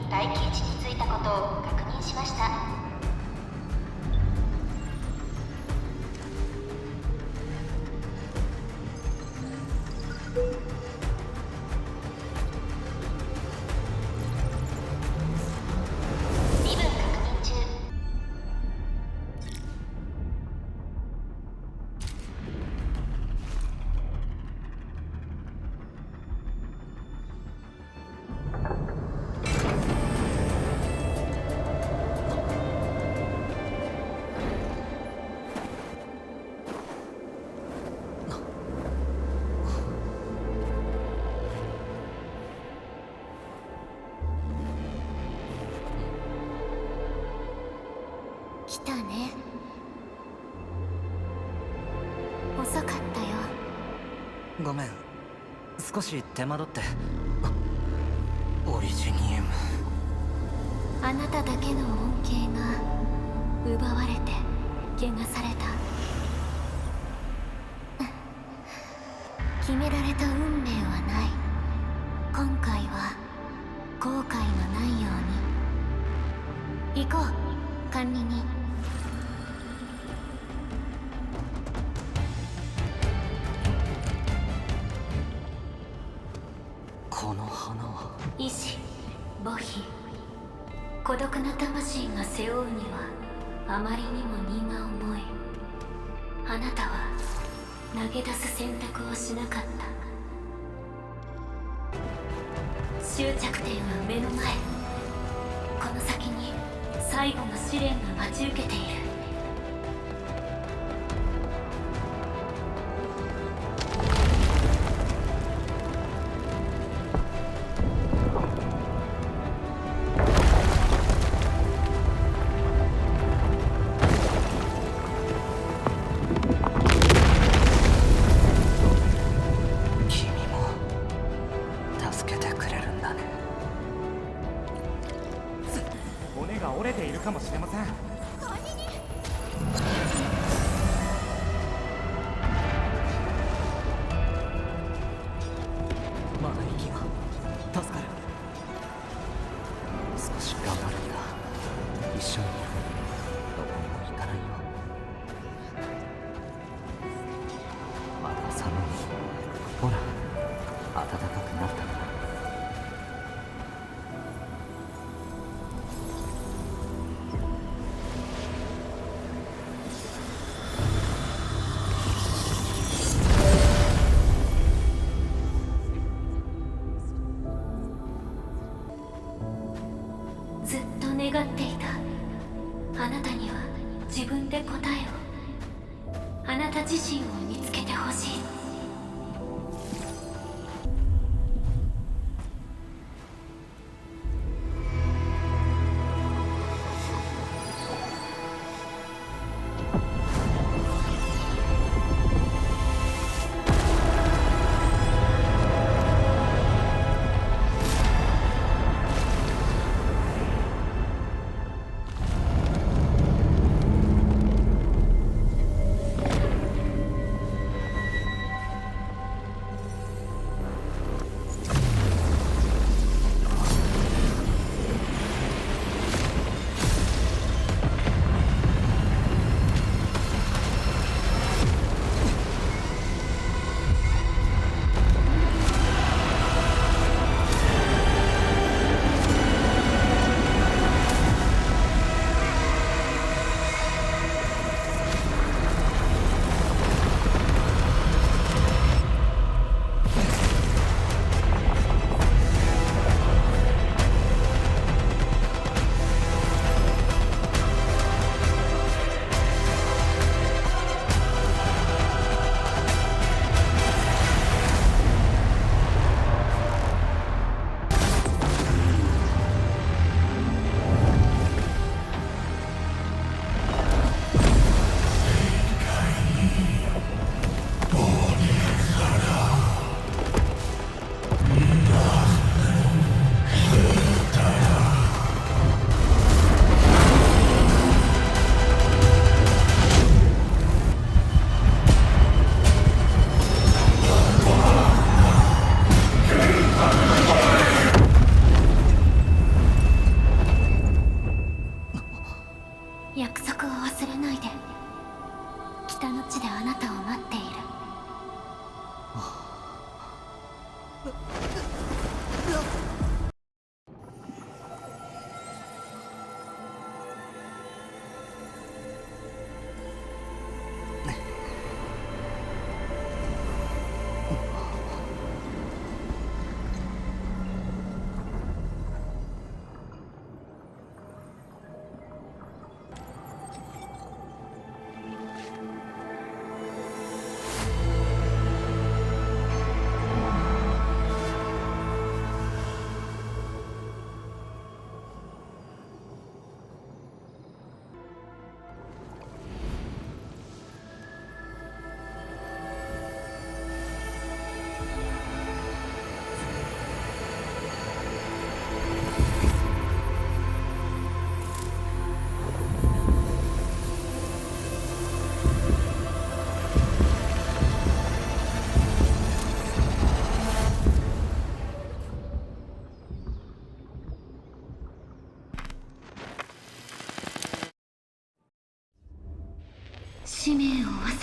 待機位置に着いたことを確認しました。身分確認中。来たね。遅かったよ。ごめん、少し手間取って。オリジニウム。あなただけの恩恵が奪われて怪我された。決められた運命はない。今回は後悔のないように。行こう、管理人。この花は医師ボヒ。孤独な魂が背負うにはあまりにも荷が重い。あなたは投げ出す選択をしなかった。終着点は目の前。この先に最後の試練が待ち受けている。君も助けてくれるんだね。骨が折れているかもしれません。まだ息が助かる。少し頑張るんだ。一緒にどこにも行かないよ。まだ寒い。ほら、暖かくなったな。ずっと願っていた。あなたには自分で答えを。あなた自身を見つけてほしい。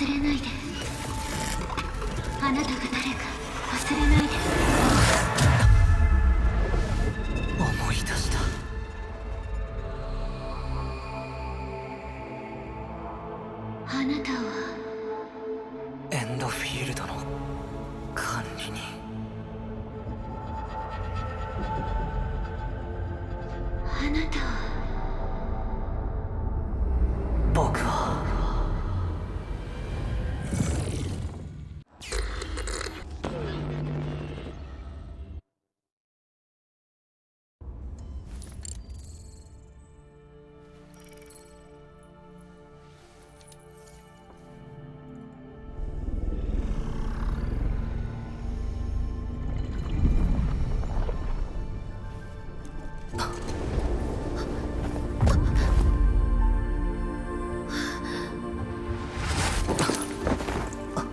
忘れないで。あなたが誰か忘れないで。思い出した。あなたはエンドフィールドの管理人。あなたは僕は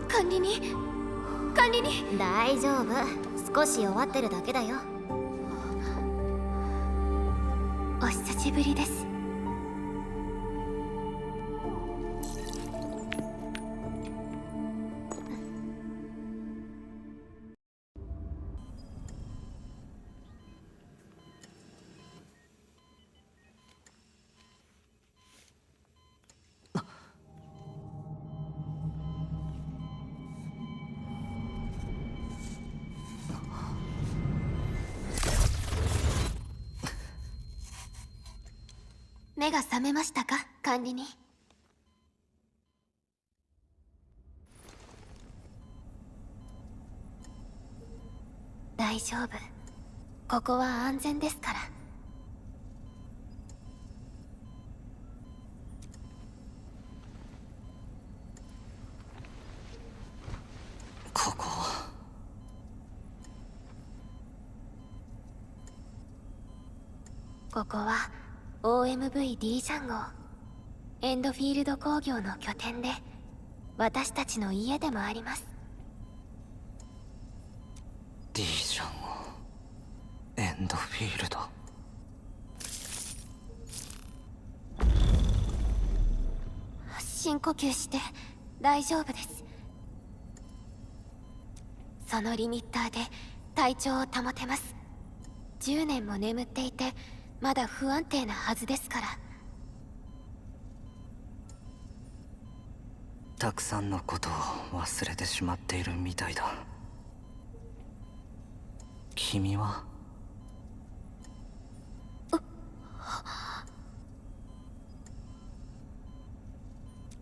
管理人、管理人。大丈夫、少し弱ってるだけだよ。お久しぶりです。目が覚めましたか、管理人。大丈夫、ここは安全ですから。ここはここは OMVD ジャン号、エンドフィールド工業の拠点で、私たちの家でもあります。 D ジャンをエンドフィールド。深呼吸して大丈夫です。そのリミッターで体調を保てます。10年も眠っていてまだ不安定なはずですから。たくさんのことを忘れてしまっているみたいだ。君は？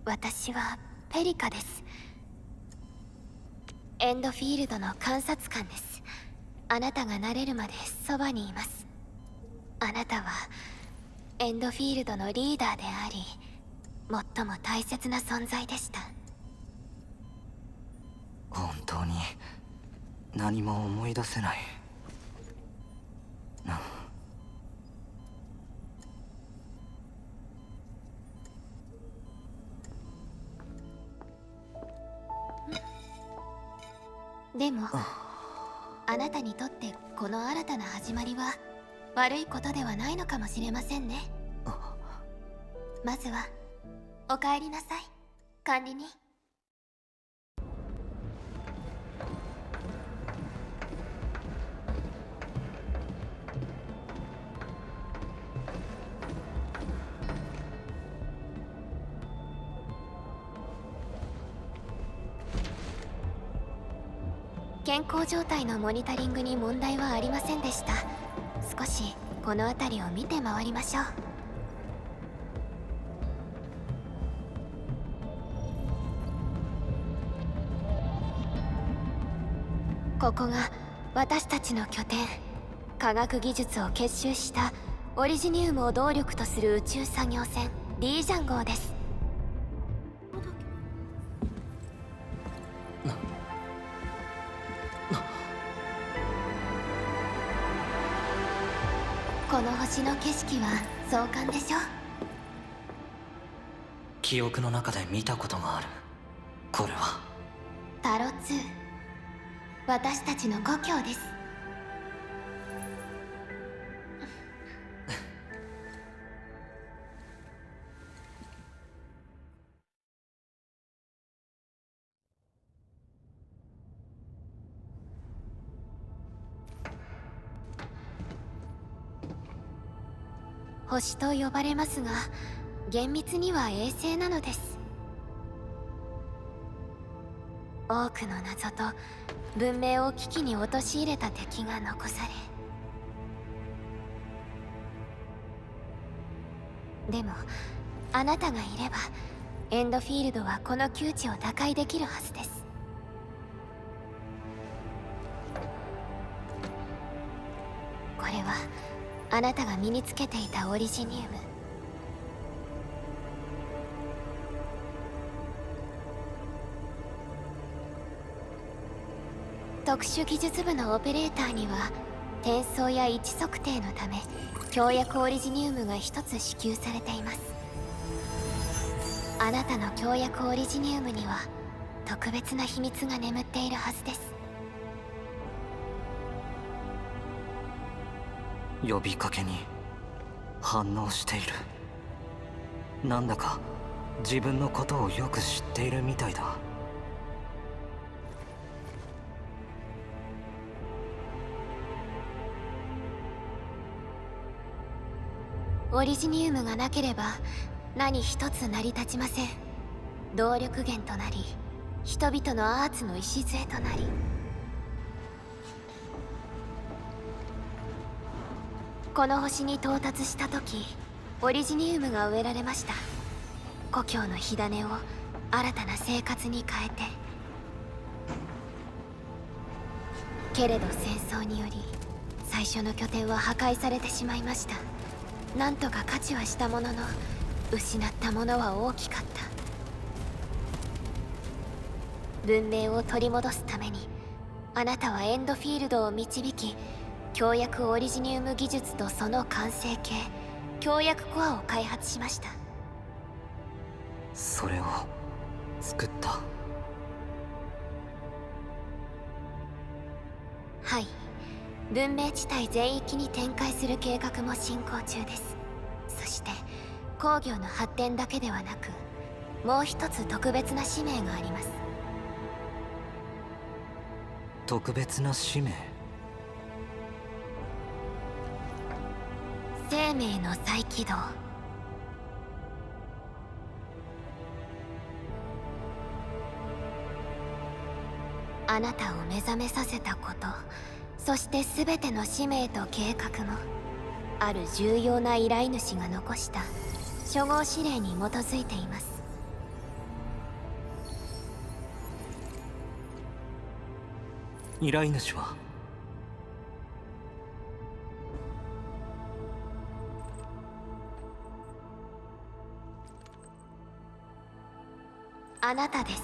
私はペリカです。エンドフィールドの観察官です。あなたが慣れるまでそばにいます。あなたはエンドフィールドのリーダーであり、最も大切な存在でした。本当に何も思い出せない。でもあなたにとってこの新たな始まりは悪いことではないのかもしれませんね。まずはお帰りなさい、管理人。健康状態のモニタリングに問題はありませんでした。少しこの辺りを見て回りましょう。ここが私たちの拠点、科学技術を結集したオリジニウムを動力とする宇宙作業船 D ジャン号です。この星の景色は壮観でしょ。記憶の中で見たことがある。これはタロ2、私たちの故郷です。星と呼ばれますが、厳密には衛星なのです。多くの謎と文明を危機に陥れた敵が残され、でもあなたがいればエンドフィールドはこの窮地を打開できるはずです。これはあなたが身につけていたオリジニウム。特殊技術部のオペレーターには転送や位置測定のため協約オリジニウムが一つ支給されています。あなたの協約オリジニウムには特別な秘密が眠っているはずです。呼びかけに反応している。なんだか自分のことをよく知っているみたいだ。オリジニウムがなければ何一つ成り立ちません。動力源となり、人々のアーツの礎となり、この星に到達した時、オリジニウムが植えられました。故郷の火種を新たな生活に変えて。けれど戦争により最初の拠点は破壊されてしまいました。なんとか価値はしたものの、失ったものは大きかった。文明を取り戻すためにあなたはエンドフィールドを導き、協約オリジニウム技術とその完成形協約コアを開発しました。それを作った。はい、文明地帯全域に展開する計画も進行中です。そして工業の発展だけではなく、もう一つ特別な使命があります。特別な使命？生命の再起動。あなたを目覚めさせたこと、そして全ての使命と計画も、ある重要な依頼主が残した初号指令に基づいています。依頼主は？あなたです。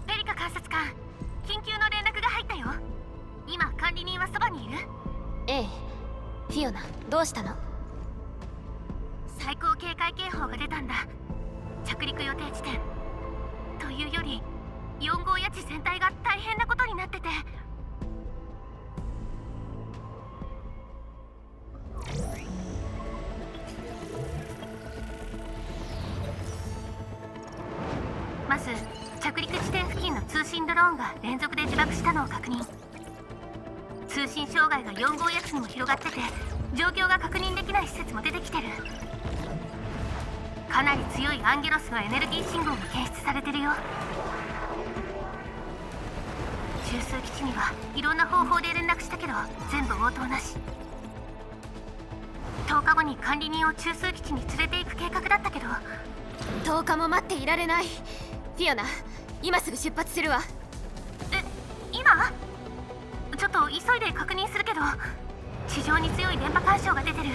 ペリカ監察官、緊急の連絡が入ったよ。今管理人はそばにいる？ええ。フィオナ、どうしたの？最高警戒警報が出たんだ。着陸予定地点というより4号谷地全体が大変なことになってて。まず着陸地点付近の通信ドローンが連続で自爆したのを確認。通信障害が4号谷地にも広がってて、状況が確認できない施設も出てきてる。かなり強いアンゲロスのエネルギー信号も検出されてるよ。中枢基地にはいろんな方法で連絡したけど全部応答なし。10日後に管理人を中枢基地に連れて行く計画だったけど。10日も待っていられない。フィオナ、今すぐ出発するわ。今？ちょっと急いで確認するけど、地上に強い電波干渉が出てる。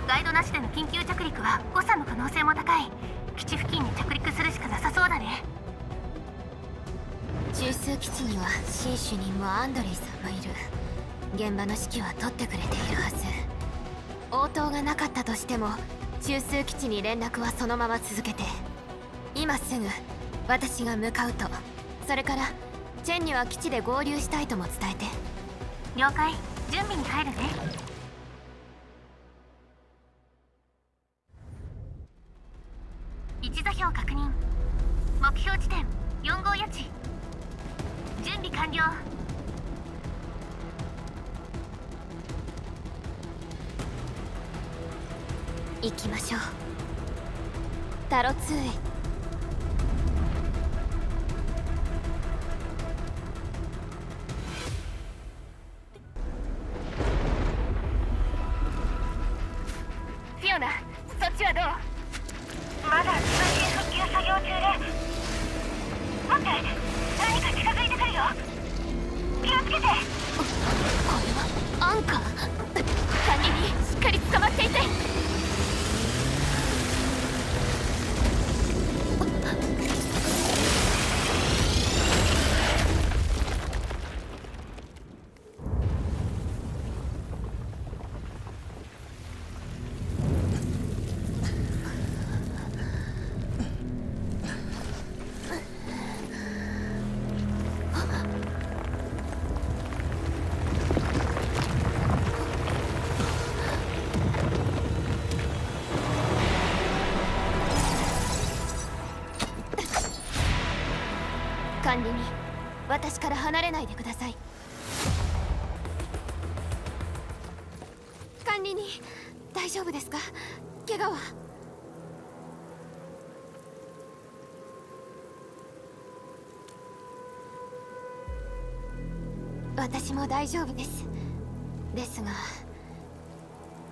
ガイドなしでの緊急着陸は誤差の可能性も高い。基地付近に着陸するしかなさそうだね。中枢基地には新主任もアンドレイさんもいる。現場の指揮は取ってくれているはず。応答がなかったとしても中枢基地に連絡はそのまま続けて。今すぐ私が向かうと。それからチェンには基地で合流したいとも伝えて。了解。準備に入るね。位置座標確認。目標地点4号谷地。準備完了。行きましょう。タロ2へ。フィオナ、そっちはどう？まだ通信復旧作業中で。待って、何か近づいてくるよ。気をつけて。これはアンカー。管理にしっかり捕まっていて。管理人、私から離れないでください。管理人、大丈夫ですか？怪我は？私も大丈夫です。ですが、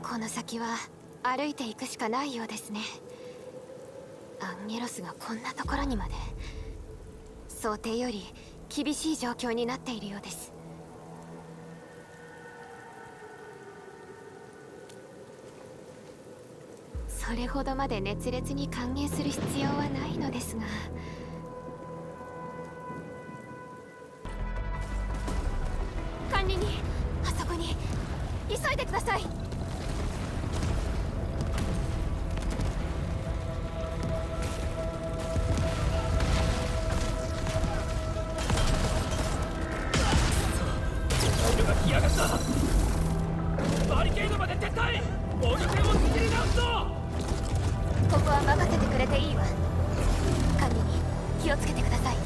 この先は歩いていくしかないようですね。アンゲロスがこんなところにまで。想定より厳しい状況になっているようです。それほどまで熱烈に歓迎する必要はないのですが。管理人、あそこに急いでください。バリケードまで撤退。防御線を作り直すぞ。ここは任せてくれていいわ。管理に気をつけてください。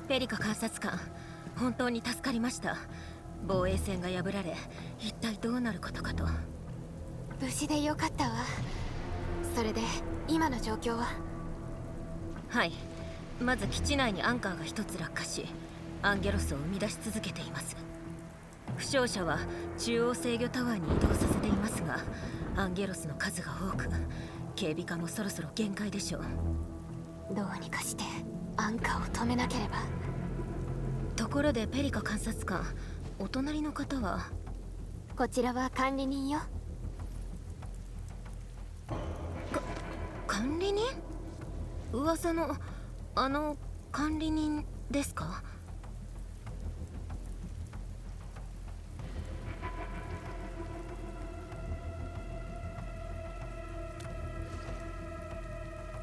ペリカ監察官、本当に助かりました。防衛線が破られ、一体どうなることかと。無事でよかったわ。それで今の状況は？はい、まず基地内にアンカーが一つ落下し、アンゲロスを生み出し続けています。負傷者は中央制御タワーに移動させていますが、アンゲロスの数が多く、警備課もそろそろ限界でしょう。どうにかしてアンカーを止めなければ。ところでペリカ監察官、お隣の方は？こちらは管理人よ。管理人？噂の管理人ですか？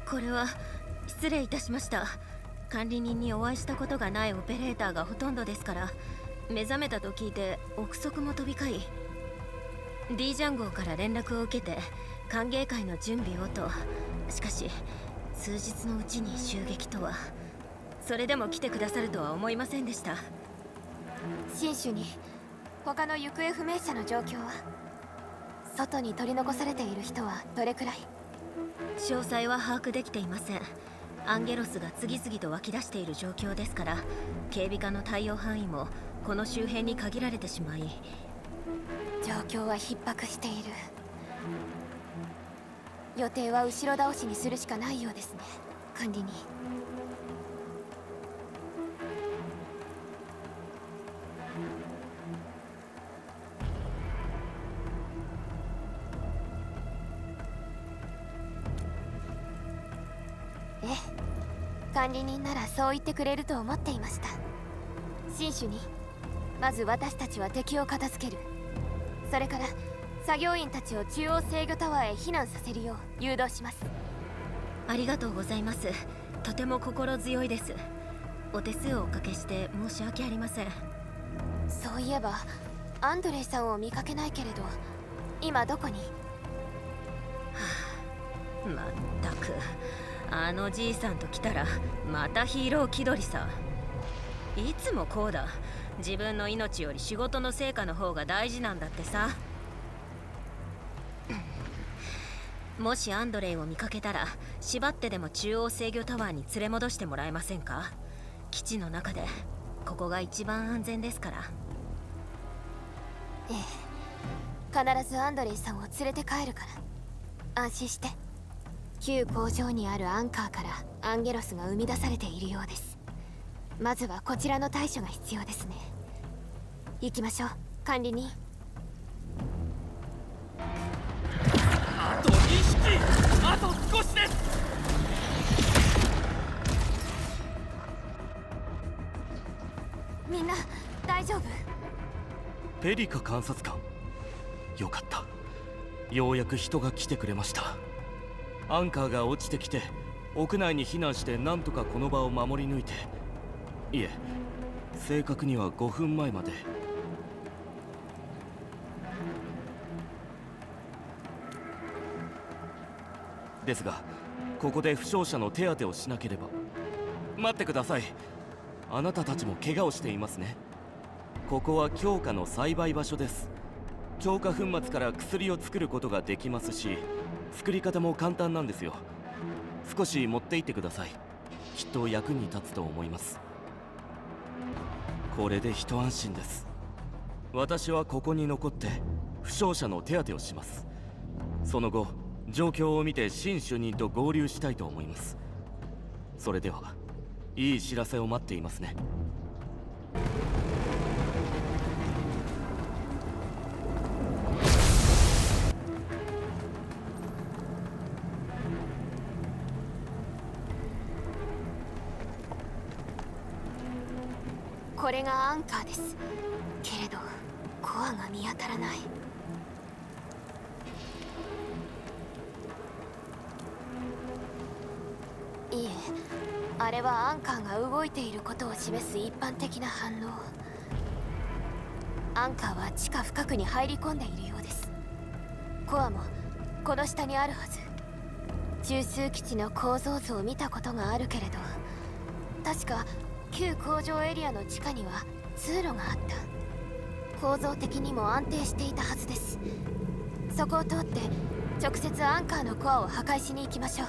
これは失礼いたしました。管理人にお会いしたことがないオペレーターがほとんどですから、目覚めたと聞いて憶測も飛び交い、 D ジャン号から連絡を受けて歓迎会の準備をと。しかし数日のうちに襲撃とは。それでも来てくださるとは思いませんでした。新種に他の行方不明者の状況は？外に取り残されている人はどれくらい？詳細は把握できていません。アンゲロスが次々と湧き出している状況ですから、警備課の対応範囲もこの周辺に限られてしまい。状況は逼迫している。予定は後ろ倒しにするしかないようですね、管理人。ええ、管理人ならそう言ってくれると思っていました。新種にまず私たちは敵を片付ける。それから作業員たちを中央制御タワーへ避難させるよう誘導します。ありがとうございます。とても心強いです。お手数をおかけして申し訳ありません。そういえばアンドレイさんを見かけないけれど、今どこに？まったく、あのじいさんと来たらまたヒーロー気取りさ。いつもこうだ。自分の命より仕事の成果の方が大事なんだってさ。もしアンドレイを見かけたら縛ってでも中央制御タワーに連れ戻してもらえませんか？基地の中でここが一番安全ですから。ええ、必ずアンドレイさんを連れて帰るから、安心して。旧工場にあるアンカーからアンゲロスが生み出されているようです。まずはこちらの対処が必要ですね。行きましょう、管理人。あと2匹、あと少しです。みんな大丈夫？ペリカ監察官、よかった。ようやく人が来てくれました。アンカーが落ちてきて屋内に避難してなんとかこの場を守り抜いて、いえ正確には5分前まで。ですがここで負傷者の手当てをしなければ。待ってください。あなたたちも怪我をしていますね。ここは強化の栽培場所です。強化粉末から薬を作ることができますし、作り方も簡単なんですよ。少し持って行ってください。きっと役に立つと思います。これで一安心です。私はここに残って負傷者の手当てをします。その後状況を見て新主任と合流したいと思います。それではいい知らせを待っていますね。これがアンカーです。けれどコアが見当たらない。いえ、あれはアンカーが動いていることを示す一般的な反応。アンカーは地下深くに入り込んでいるようです。コアもこの下にあるはず。中枢基地の構造図を見たことがあるけれど、確か旧工場エリアの地下には通路があった。構造的にも安定していたはずです。そこを通って直接アンカーのコアを破壊しに行きましょう。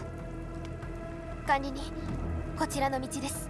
管理人、こちらの道です。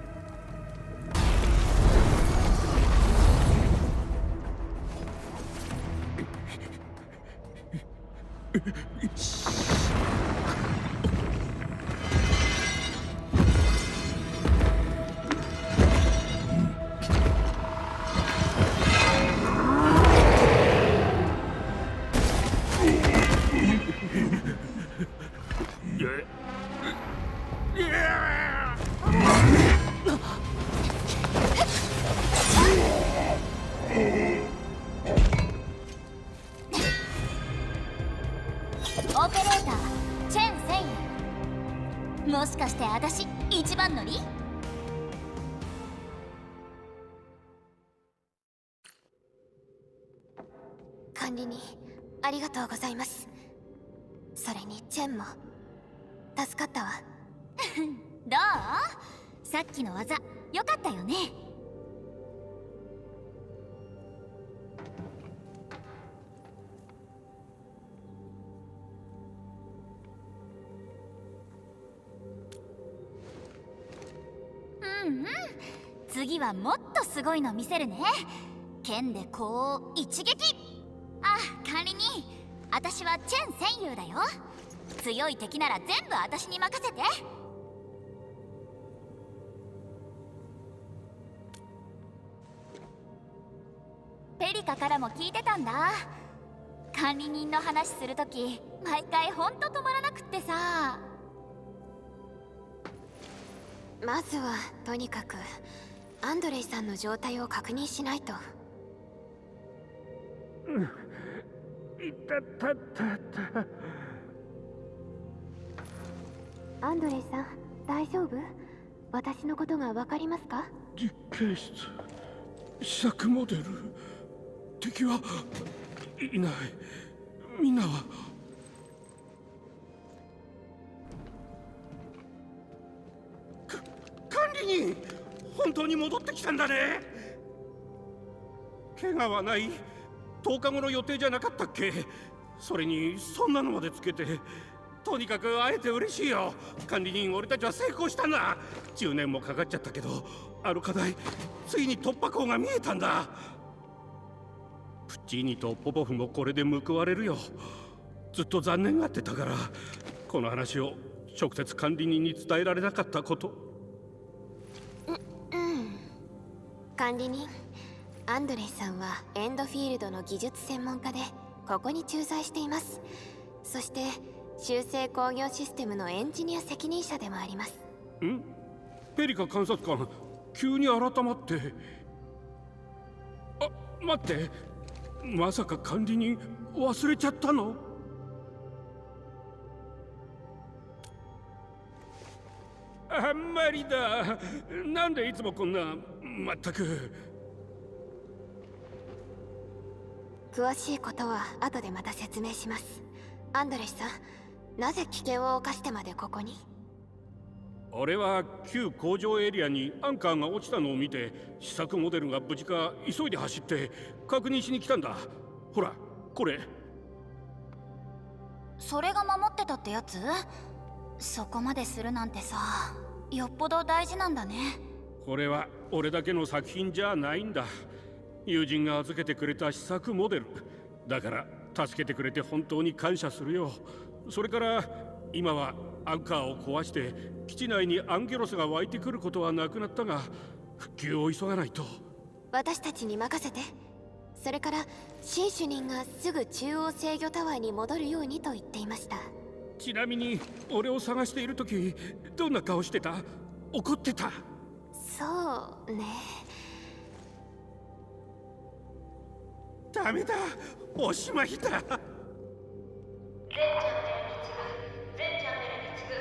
オペレーターチェン・セイユ。もしかして私一番乗り？管理人、ありがとうございます。それにチェンも助かったわ。どう？さっきの技良かったよね。次はもっとすごいの見せるね。剣でこう一撃。あ、管理人、私はチェン戦友だよ。強い敵なら全部私に任せて。ペリカからも聞いてたんだ。管理人の話するとき毎回ほんと止まらなくってさ。まずはとにかくアンドレイさんの状態を確認しないと。アンドレイさん、大丈夫？私のことが分かりますか？実験室、試作モデル。敵はいない。みんなは。管理人、本当に戻ってきたんだね。怪我はない？ 10日後の予定じゃなかったっけ？それにそんなのまでつけて。とにかく会えて嬉しいよ。管理人、俺たちは成功したんだ。10年もかかっちゃったけど、あの課題ついに突破口が見えたんだ。プッチーニとポポフもこれで報われるよ。ずっと残念がってたから、この話を直接管理人に伝えられなかったこと。管理人、アンドレイさんはエンドフィールドの技術専門家でここに駐在しています。そして修正工業システムのエンジニア責任者でもあります。ペリカ監察官、急に改まって。あ、待って、まさか管理人忘れちゃったの？あんまりだ。なんでいつもこんな。まったく。詳しいことは後でまた説明します。アンドレスさん、なぜ危険を冒してまでここに？俺は旧工場エリアにアンカーが落ちたのを見て、試作モデルが無事か急いで走って確認しに来たんだ。ほら、これ。それが守ってたってやつ？そこまでするなんてさ、よっぽど大事なんだね。これは俺だけの作品じゃないんだ。友人が預けてくれた試作モデルだから、助けてくれて本当に感謝するよ。それから今はアンカーを壊して基地内にアンゲロスが湧いてくることはなくなったが、復旧を急がないと。私たちに任せて。それから新主任がすぐ中央制御タワーに戻るようにと言っていました。ちなみに俺を探している時、どんな顔してた？怒ってた？そうね。ダメだ、おしまいだ。全チャンネルに次ぐ。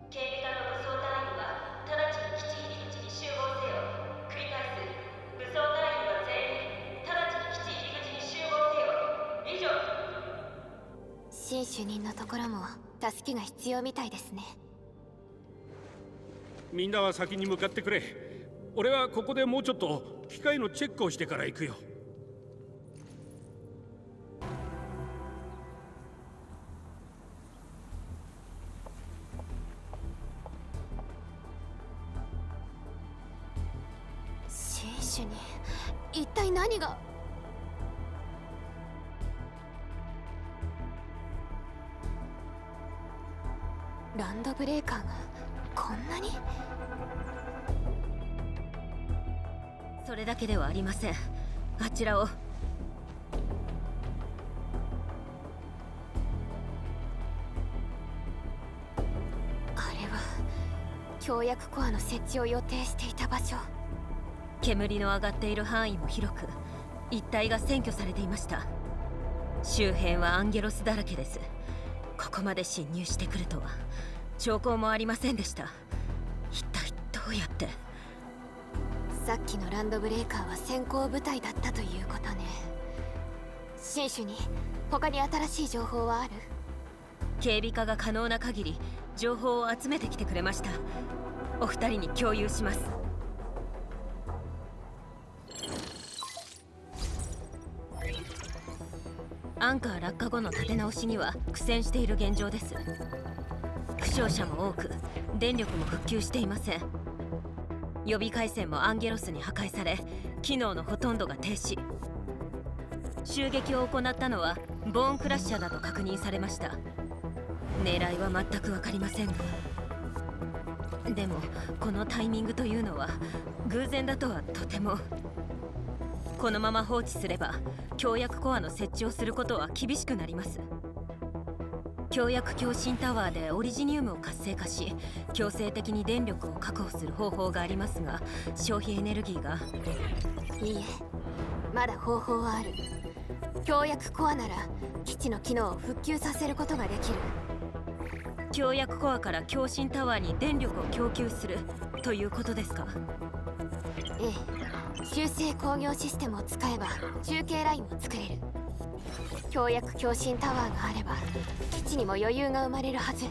警備課の武装隊員は直ちに基地入り口に集合せよ。繰り返す。武装隊員は全員直ちに基地入り口に集合せよ。以上。新主任のところも助けが必要みたいですね。みんなは先に向かってくれ。俺はここでもうちょっと機械のチェックをしてから行くよ。新主任、一体何が？ランドブレーカーがこんなに？それだけではありません。あちらを。あれは協約コアの設置を予定していた場所。煙の上がっている範囲も広く、一帯が占拠されていました。周辺はアンゲロスだらけです。ここまで侵入してくるとは兆候もありませんでした。一体どうやって？さっきのランドブレーカーは先行部隊だったということね。新種に他に新しい情報はある？警備課が可能な限り情報を集めてきてくれました。お二人に共有します。アンカー落下後の立て直しには苦戦している現状です。負傷者も多く、電力も復旧していません。予備回線もアンゲロスに破壊され、機能のほとんどが停止。襲撃を行ったのはボーンクラッシャーだと確認されました。狙いは全く分かりませんが、でもこのタイミングというのは偶然だとはとても。このまま放置すれば協約コアの設置をすることは厳しくなります。協約共振タワーでオリジニウムを活性化し、強制的に電力を確保する方法がありますが、消費エネルギーが。いいえ、まだ方法はある。協約コアなら基地の機能を復旧させることができる。協約コアから共振タワーに電力を供給する。ということですか？ええ、修正工業システムを使えば中継ラインを作れる。協約共振タワーがあれば基地にも余裕が生まれるはず。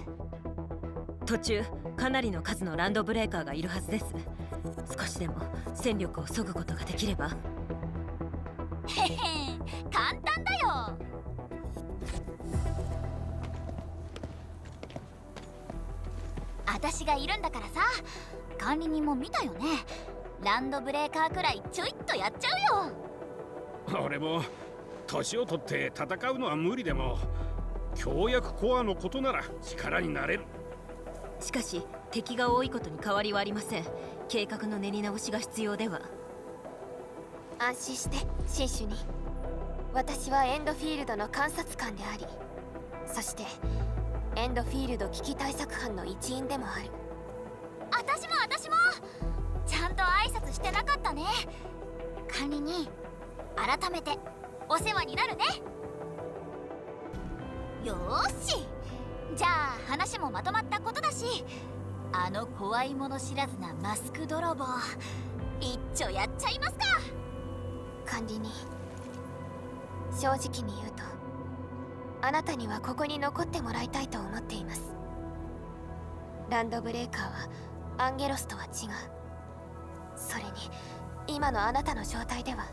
途中かなりの数のランドブレーカーがいるはずです。少しでも戦力を削ぐことができれば。へへん、簡単だよ。私がいるんだからさ、管理人も見たよね。ランドブレーカーくらいちょいっとやっちゃうよ。俺も年を取って戦うのは無理でも協約コアのことなら力になれる。しかし敵が多いことに変わりはありません。計画の練り直しが必要では。安心して新種に。私はエンドフィールドの観察官であり、そしてエンドフィールド危機対策班の一員でもある。私もちゃんと挨拶してなかったね。管理人、改めてお世話になるね。よーし、じゃあ話もまとまったことだし、あの怖いもの知らずなマスク泥棒一丁やっちゃいますか。管理人、正直に言うとあなたにはここに残ってもらいたいと思っています。ランドブレーカーはアンゲロスとは違う。それに今のあなたの状態では。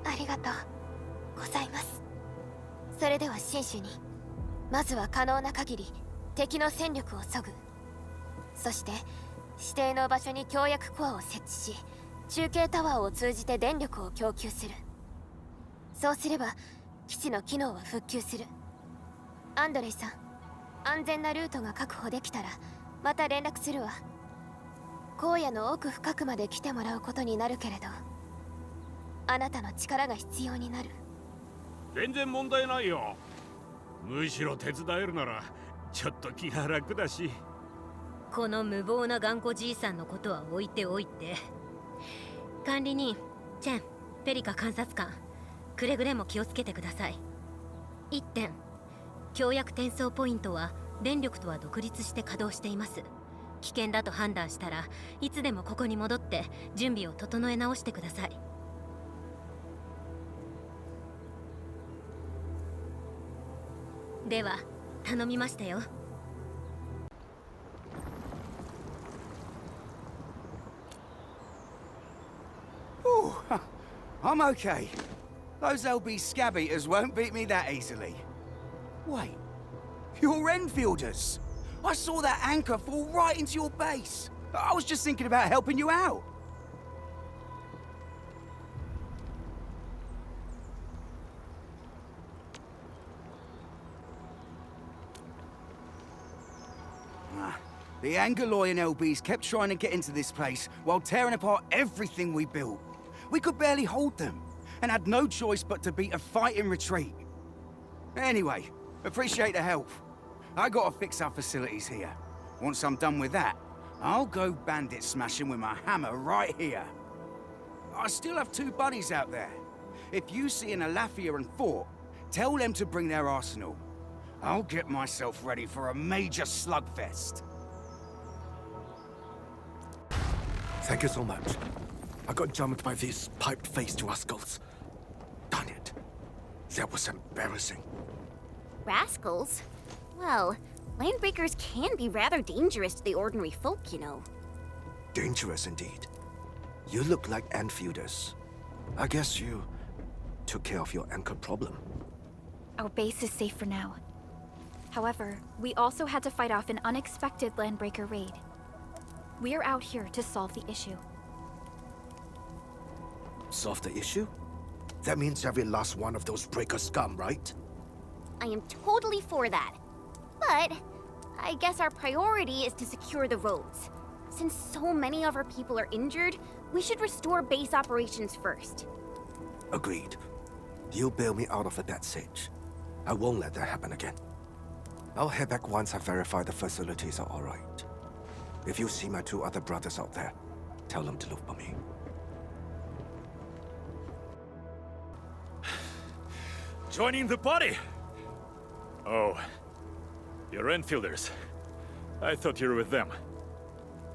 ありがとうございます。それでは新種に、まずは可能な限り敵の戦力を削ぐ。そして指定の場所に協約コアを設置し、中継タワーを通じて電力を供給する。そうすれば基地の機能は復旧する。アンドレイさん、安全なルートが確保できたらまた連絡するわ。荒野の奥深くまで来てもらうことになるけれど、あなたの力が必要になる。全然問題ないよ。むしろ手伝えるならちょっと気が楽だし。この無謀な頑固じいさんのことは置いておいて、管理人チェン、ペリカ観察官、くれぐれも気をつけてください。1点、協約転送ポイントは電力とは独立して稼働しています。危険だと判断したらいつでもここに戻って準備を整え直してください。では頼みましたよ。I'm okay. Those LB scab eaters won't beat me that easily. Wait, you're Enfielders. I saw that anchor fall right into your base. I was just thinking about helping you out. The Angaloy and LBs kept trying to get into this place while tearing apart everything we built. We could barely hold them, and had no choice but to beat a fighting retreat. Anyway, appreciate the help. I gotta fix our facilities here. Once I'm done with that, I'll go bandit smashing with my hammer right here. I still have 2 buddies out there. If you see an Alafia and Fort, tell them to bring their arsenal. I'll get myself ready for a major slugfest. Thank you so much. I got jumped by these piped-faced rascals. Darn it. That was embarrassing. Rascals? Well, landbreakers can be rather dangerous to the ordinary folk, you know. Dangerous indeed. You look like Enfielders. I guess you took care of your anchor problem. Our base is safe for now. However, we also had to fight off an unexpected landbreaker raid. We're out here to solve the issue. Solve the issue? That means every last one of those breaker scum, right? I am totally for that. But I guess our priority is to secure the roads. Since so many of our people are injured, we should restore base operations first. Agreed. You bail me out of a death sitch. I won't let that happen again. I'll head back once I verify the facilities are all right. If you see my 2 other brothers out there, tell them to look for me. Joining the party? Oh, you're Enfielders. I thought you were with them.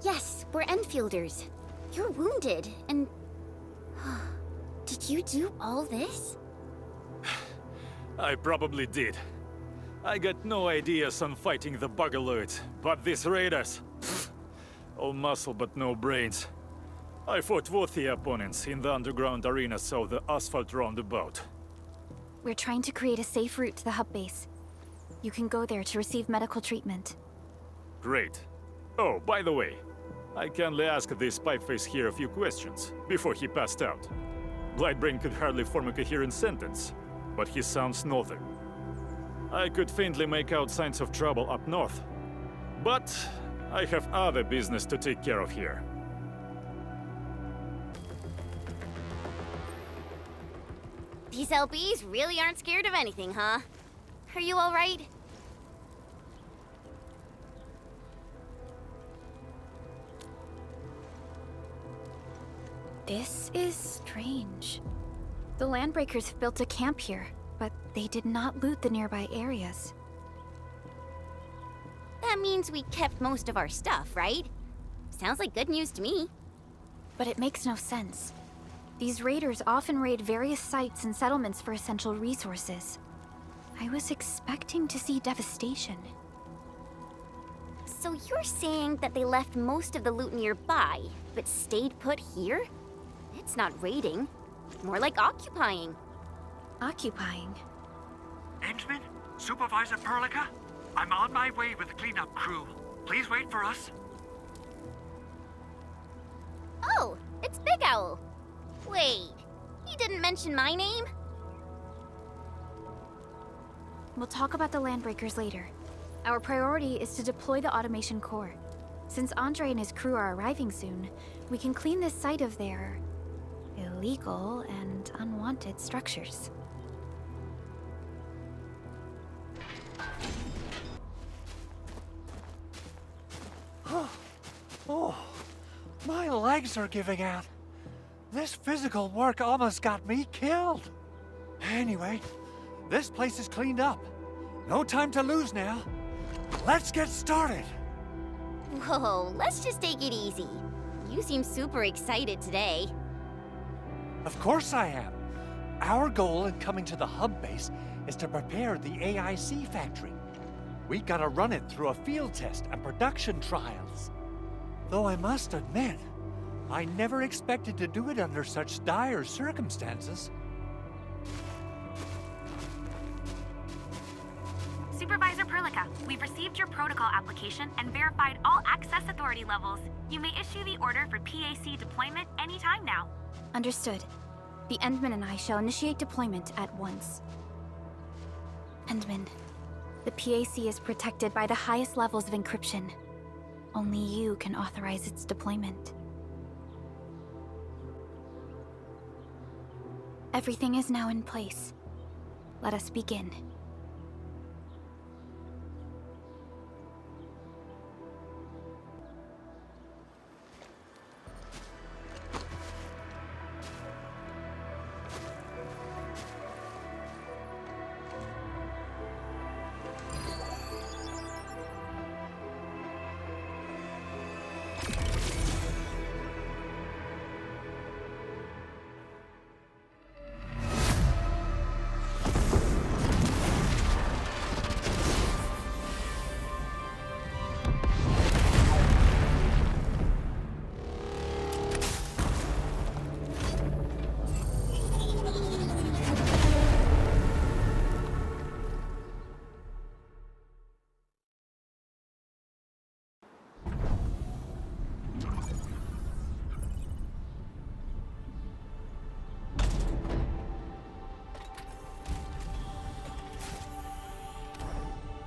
Yes, we're Enfielders. You're wounded, and... Did you do all this? I probably did. I got no ideas on fighting the Buggerloids, but these raiders... pfft, all muscle but no brains. I fought worthy opponents in the underground arenas of the asphalt roundabout. We're trying to create a safe route to the hub base. You can go there to receive medical treatment. Great. Oh, by the way, I kindly asked this pipeface here a few questions before he passed out. Blightbrain could hardly form a coherent sentence, but he sounds northern. I could faintly make out signs of trouble up north, but I have other business to take care of here. These LBs really aren't scared of anything, huh? Are you alright? This is strange. The Landbreakers have built a camp here, but they did not loot the nearby areas. That means we kept most of our stuff, right? Sounds like good news to me. But it makes no sense. These raiders often raid various sites and settlements for essential resources. I was expecting to see devastation. So you're saying that they left most of the loot nearby, but stayed put here? It's not raiding. More like occupying. Occupying? Endman? Supervisor Perlica? I'm on my way with the cleanup crew. Please wait for us. Oh, it's Big Owl. Wait, he didn't mention my name? We'll talk about the Landbreakers later. Our priority is to deploy the automation core. Since Andre and his crew are arriving soon, we can clean this site of their illegal and unwanted structures. Oh, my legs are giving out. This physical work almost got me killed. Anyway, this place is cleaned up. No time to lose now. Let's get started. Whoa, let's just take it easy. You seem super excited today. Of course I am. Our goal in coming to the hub base is to prepare the AIC factory. We gotta run it through a field test and production trials. Though I must admit, I never expected to do it under such dire circumstances. Supervisor Perlica, we've received your protocol application and verified all access authority levels. You may issue the order for PAC deployment anytime now. Understood. The Endman and I shall initiate deployment at once. Endman, the PAC is protected by the highest levels of encryption. Only you can authorize its deployment. Everything is now in place. Let us begin.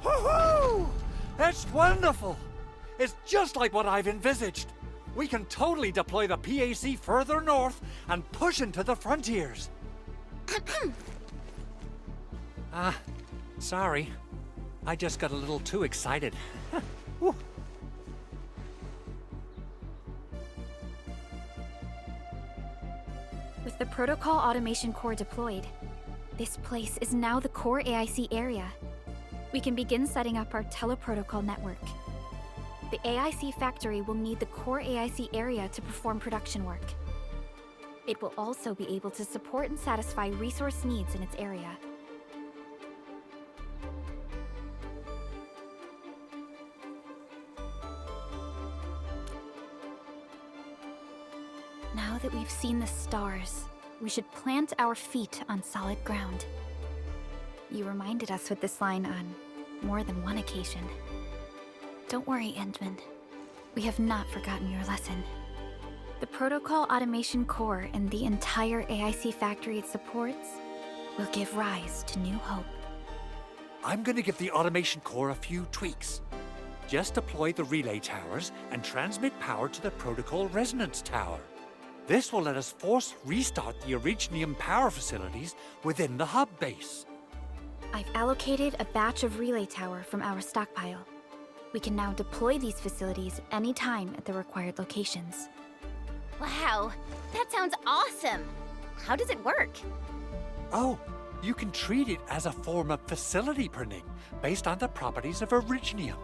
Woohoo! That's wonderful! It's just like what I've envisaged. We can totally deploy the PAC further north and push into the frontiers. Sorry. I just got a little too excited. Whew. With the protocol automation core deployed, This place is now the core AIC area. We can begin setting up our teleprotocol network. The AIC factory will need the core AIC area to perform production work. It will also be able to support and satisfy resource needs in its area. Now that we've seen the stars, we should plant our feet on solid ground. You reminded us with this line on more than one occasion. Don't worry, Endman. We have not forgotten your lesson. The protocol automation core and the entire AIC factory it supports will give rise to new hope. I'm gonna give the automation core a few tweaks. Just deploy the relay towers and transmit power to the protocol resonance tower. This will let us force restart the Originium power facilities within the hub base. I've allocated a batch of relay tower from our stockpile. We can now deploy these facilities anytime at the required locations. Wow, that sounds awesome! How does it work? Oh, you can treat it as a form of facility printing based on the properties of Originium.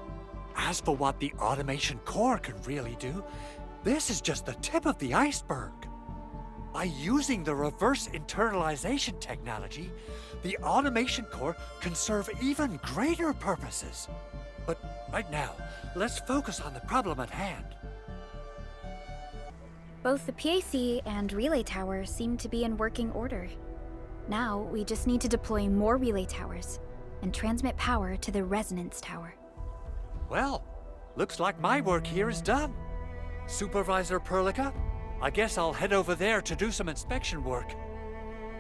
As for what the automation core can really do, this is just the tip of the iceberg. By using the reverse internalization technology, the automation core can serve even greater purposes. But right now, let's focus on the problem at hand. Both the PAC and relay tower seem to be in working order. Now, we just need to deploy more relay towers and transmit power to the resonance tower. Well, looks like my work here is done. Supervisor Perlica, I guess I'll head over there to do some inspection work.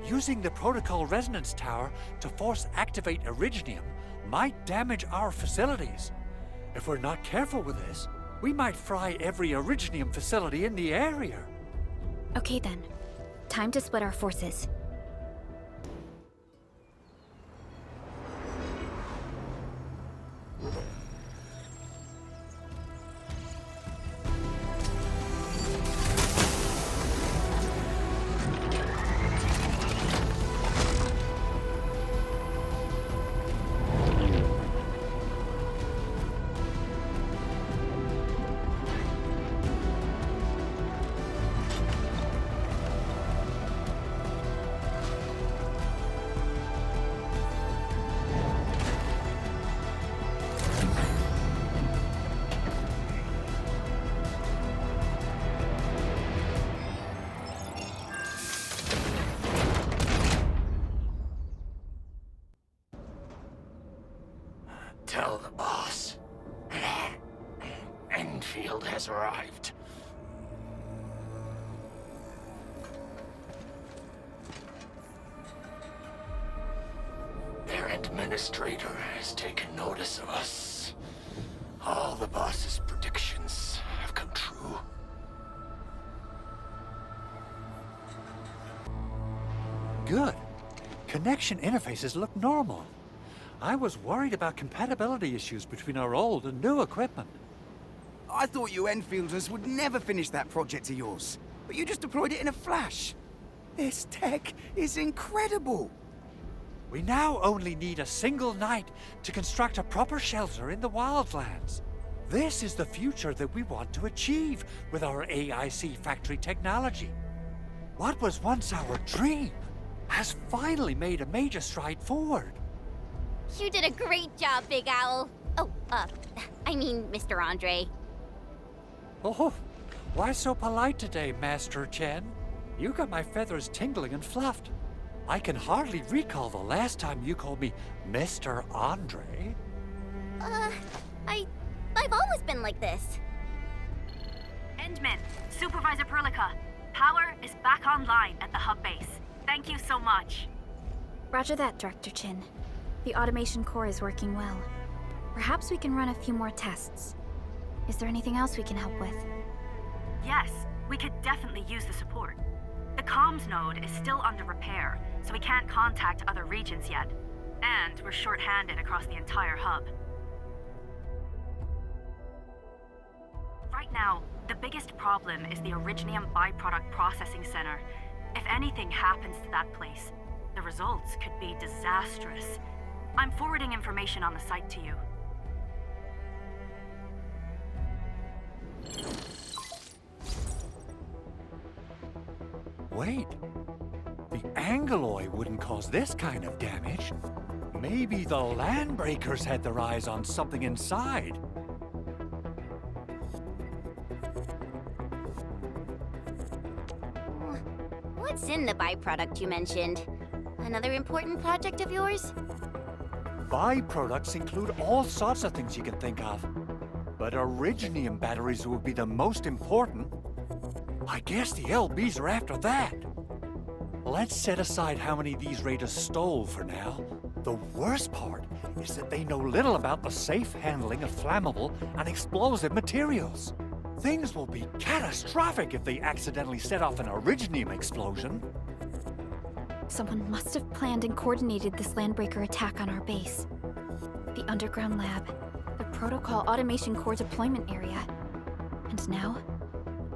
Using the protocol resonance tower to force activate Originium might damage our facilities. If we're not careful with this, we might fry every Originium facility in the area. Okay then, time to split our forces. Tell the boss. Enfield has arrived. Their administrator has taken notice of us. All the boss's predictions have come true. Good. Connection interfaces look normal. I was worried about compatibility issues between our old and new equipment. I thought you Enfielders would never finish that project of yours, but you just deployed it in a flash. This tech is incredible. We now only need a single night to construct a proper shelter in the wildlands. This is the future that we want to achieve with our AIC factory technology. What was once our dream has finally made a major stride forward. You did a great job, Big Owl. Oh, I mean, Mr. Andre. Oh, why so polite today, Master Chen? You got my feathers tingling and fluffed. I can hardly recall the last time you called me Mr. Andre. I've always been like this. Endman, Supervisor Perlica, power is back online at the hub base. Thank you so much. Roger that, Director Chin. The automation core is working well. Perhaps we can run a few more tests. Is there anything else we can help with? Yes, we could definitely use the support. The comms node is still under repair, so we can't contact other regions yet. And we're short-handed across the entire hub. Right now, the biggest problem is the Originium byproduct processing center. If anything happens to that place, The results could be disastrous. I'm forwarding information on the site to you. Wait. The Angeloy wouldn't cause this kind of damage. Maybe the Landbreakers had their eyes on something inside. What's in the byproduct you mentioned? Another important project of yours? Byproducts include all sorts of things you can think of. But Originium batteries would be the most important. I guess the LBs are after that. Let's set aside how many these raiders stole for now. The worst part is that they know little about the safe handling of flammable and explosive materials. Things will be catastrophic if they accidentally set off an Originium explosion. Someone must have planned and coordinated this Landbreaker attack on our base. The underground lab, the Protocol Automation Core deployment area, and now,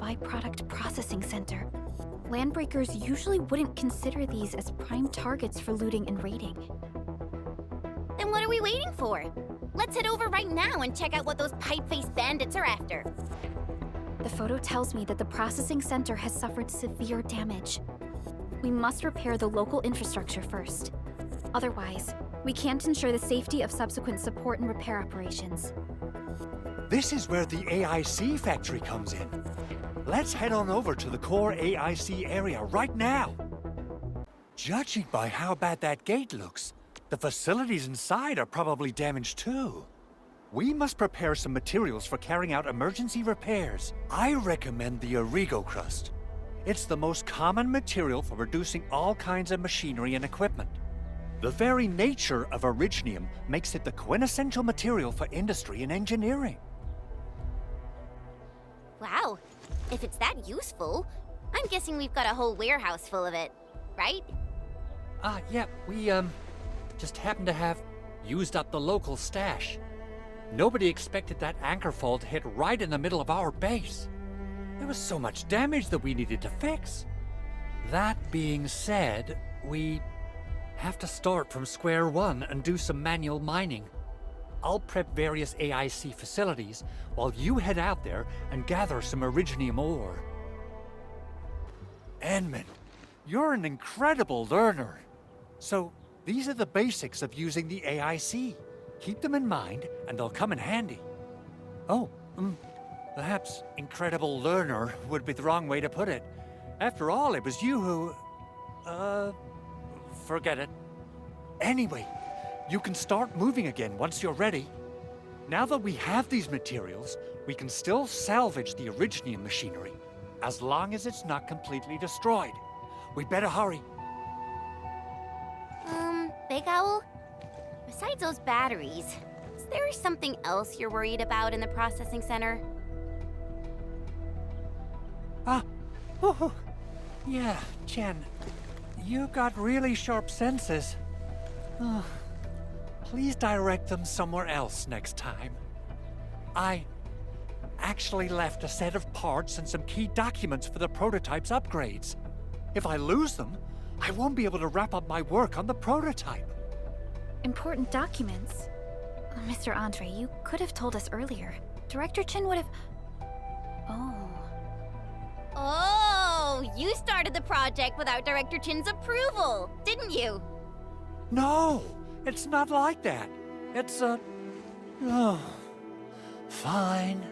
Byproduct Processing Center. Landbreakers usually wouldn't consider these as prime targets for looting and raiding. Then what are we waiting for? Let's head over right now and check out what those pipe-faced bandits are after. The photo tells me that the processing center has suffered severe damage. We must repair the local infrastructure first. Otherwise, we can't ensure the safety of subsequent support and repair operations. This is where the AIC factory comes in. Let's head on over to the core AIC area right now. Judging by how bad that gate looks, the facilities inside are probably damaged too. We must prepare some materials for carrying out emergency repairs. I recommend the Origo crust. It's the most common material for producing all kinds of machinery and equipment. The very nature of Originium makes it the quintessential material for industry and engineering. Wow, if it's that useful, I'm guessing we've got a whole warehouse full of it, right? Yeah, we, just happen to have used up the local stash. Nobody expected that anchor fall to hit right in the middle of our base. There was so much damage that we needed to fix. That being said, we have to start from square one and do some manual mining. I'll prep various AIC facilities while you head out there and gather some Originium ore. Edmund, you're an incredible learner. So, these are the basics of using the AIC. Keep them in mind, and they'll come in handy. Oh, perhaps incredible learner would be the wrong way to put it. After all, it was you who... forget it. Anyway, you can start moving again once you're ready. Now that we have these materials, we can still salvage the Originium machinery, as long as it's not completely destroyed. We'd better hurry. Big Owl? Besides those batteries, is there something else you're worried about in the processing center? Yeah, Jen. You got really sharp senses. Please direct them somewhere else next time. I actually left a set of parts and some key documents for the prototype's upgrades. If I lose them, I won't be able to wrap up my work on the prototype. Important documents? Mr. Andre, you could have told us earlier. Director Chin would have... Oh, you started the project without Director Chin's approval, didn't you? No, it's not like that. It's fine.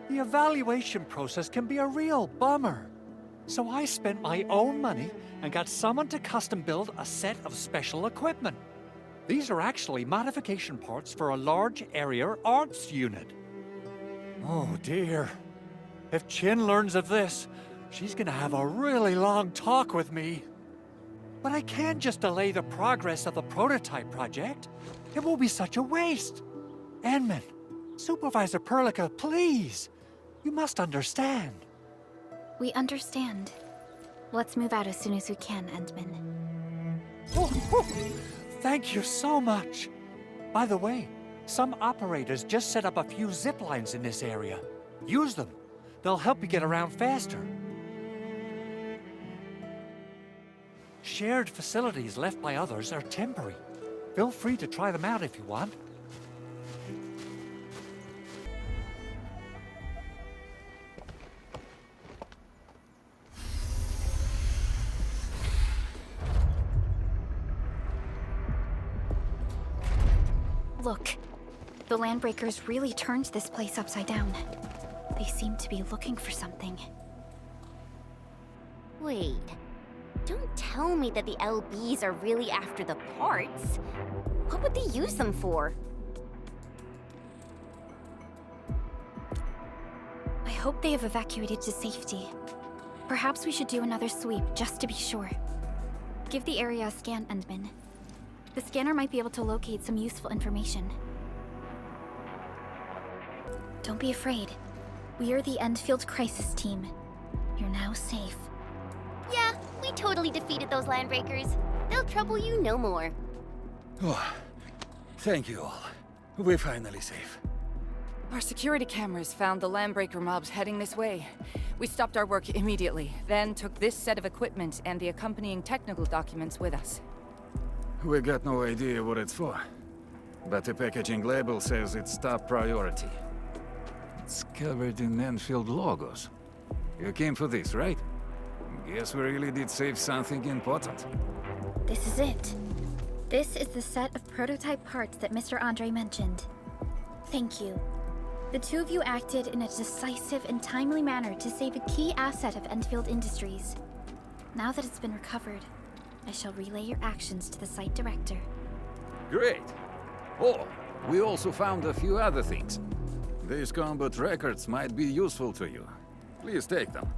The evaluation process can be a real bummer. So I spent my own money and got someone to custom build a set of special equipment. These are actually modification parts for a large area arts unit. Oh dear. If Chin learns of this, she's gonna have a really long talk with me. But I can't just delay the progress of the prototype project. It will be such a waste. Edmund, Supervisor Perlica, please. You must understand. We understand. Let's move out as soon as we can, Endman. Thank you so much. By the way, some operators just set up a few zip lines in this area. Use them. They'll help you get around faster. Shared facilities left by others are temporary. Feel free to try them out if you want. Look, the Landbreakers really turned this place upside down. They seem to be looking for something. Wait. Don't tell me that the LBs are really after the parts. What would they use them for? I hope they have evacuated to safety. Perhaps we should do another sweep just to be sure. Give the area a scan, Endman. The scanner might be able to locate some useful information. Don't be afraid. We are the Endfield Crisis Team. You're now safe. Yeah, we totally defeated those Landbreakers. They'll trouble you no more. Oh, thank you all. We're finally safe. Our security cameras found the Landbreaker mobs heading this way. We stopped our work immediately, then took this set of equipment and the accompanying technical documents with us. We got no idea what it's for, but the packaging label says it's top priority. It's covered in Enfield logos. You came for this, right? Guess we really did save something important. This is it. This is the set of prototype parts that Mr. Andre mentioned. Thank you. The two of you acted in a decisive and timely manner to save a key asset of Enfield Industries. Now that it's been recovered, I shall relay your actions to the site director. Great. Oh, we also found a few other things. These combat records might be useful to you. Please take them.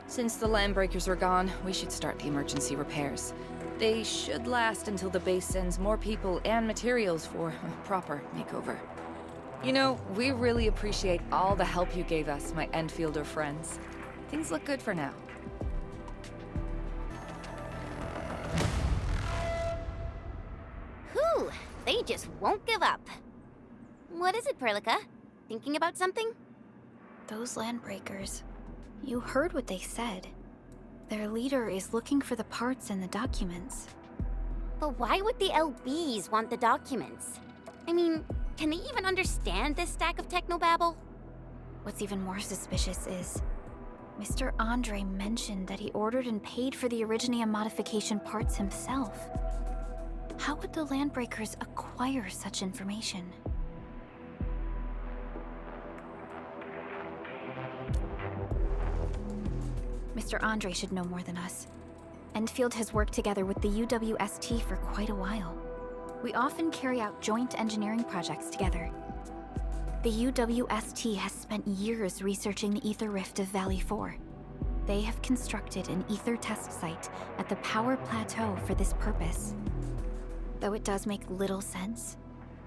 Since the Landbreakers are gone, we should start the emergency repairs. They should last until the base sends more people and materials for a proper makeover. You know, we really appreciate all the help you gave us, my Enfielder friends. Things look good for now. Whew, they just won't give up. What is it, Perlica? Thinking about something? Those Landbreakers. You heard what they said. Their leader is looking for the parts and the documents. But why would the LBs want the documents? I mean, can they even understand this stack of technobabble? What's even more suspicious is Mr. Andre mentioned that he ordered and paid for the Originium modification parts himself. How would the Landbreakers acquire such information? Mr. Andre should know more than us. Enfield has worked together with the UWST for quite a while. We often carry out joint engineering projects together. The UWST has spent years researching the Ether Rift of Valley 4. They have constructed an Ether test site at the Power Plateau for this purpose. Though it does make little sense,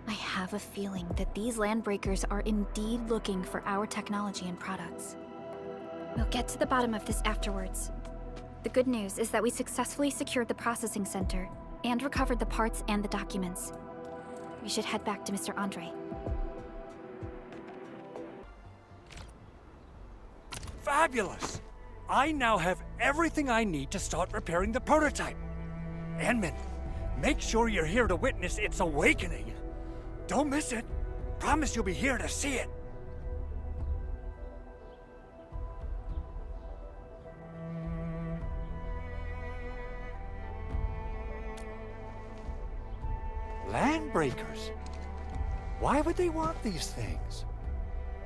I have a feeling that these Landbreakers are indeed looking for our technology and products. We'll get to the bottom of this afterwards. The good news is that we successfully secured the processing center and recovered the parts and the documents. We should head back to Mr. Andre. Fabulous! I now have everything I need to start repairing the prototype. Enman, make sure you're here to witness its awakening. Don't miss it. Promise you'll be here to see it. Landbreakers? Why would they want these things?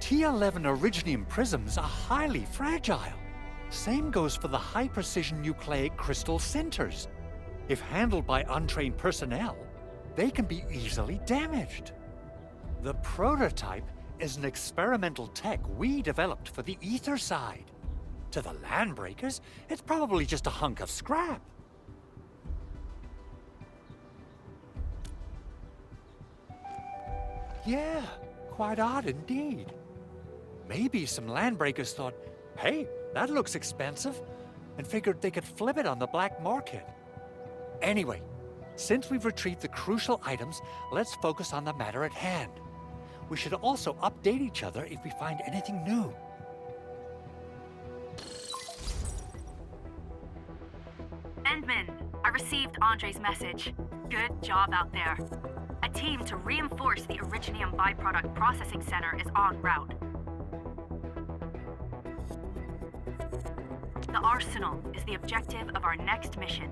T11 Originium prisms are highly fragile. Same goes for the high-precision nucleic crystal centers. If handled by untrained personnel, they can be easily damaged. The prototype is an experimental tech we developed for the ether side. To the Landbreakers, it's probably just a hunk of scrap. Yeah, quite odd indeed. Maybe some Landbreakers thought, hey, that looks expensive, and figured they could flip it on the black market. Anyway, since we've retrieved the crucial items, let's focus on the matter at hand. We should also update each other if we find anything new. Endman, I received Andre's message. Good job out there. A team to reinforce the Originium byproduct processing center is en route. The Arsenal is the objective of our next mission.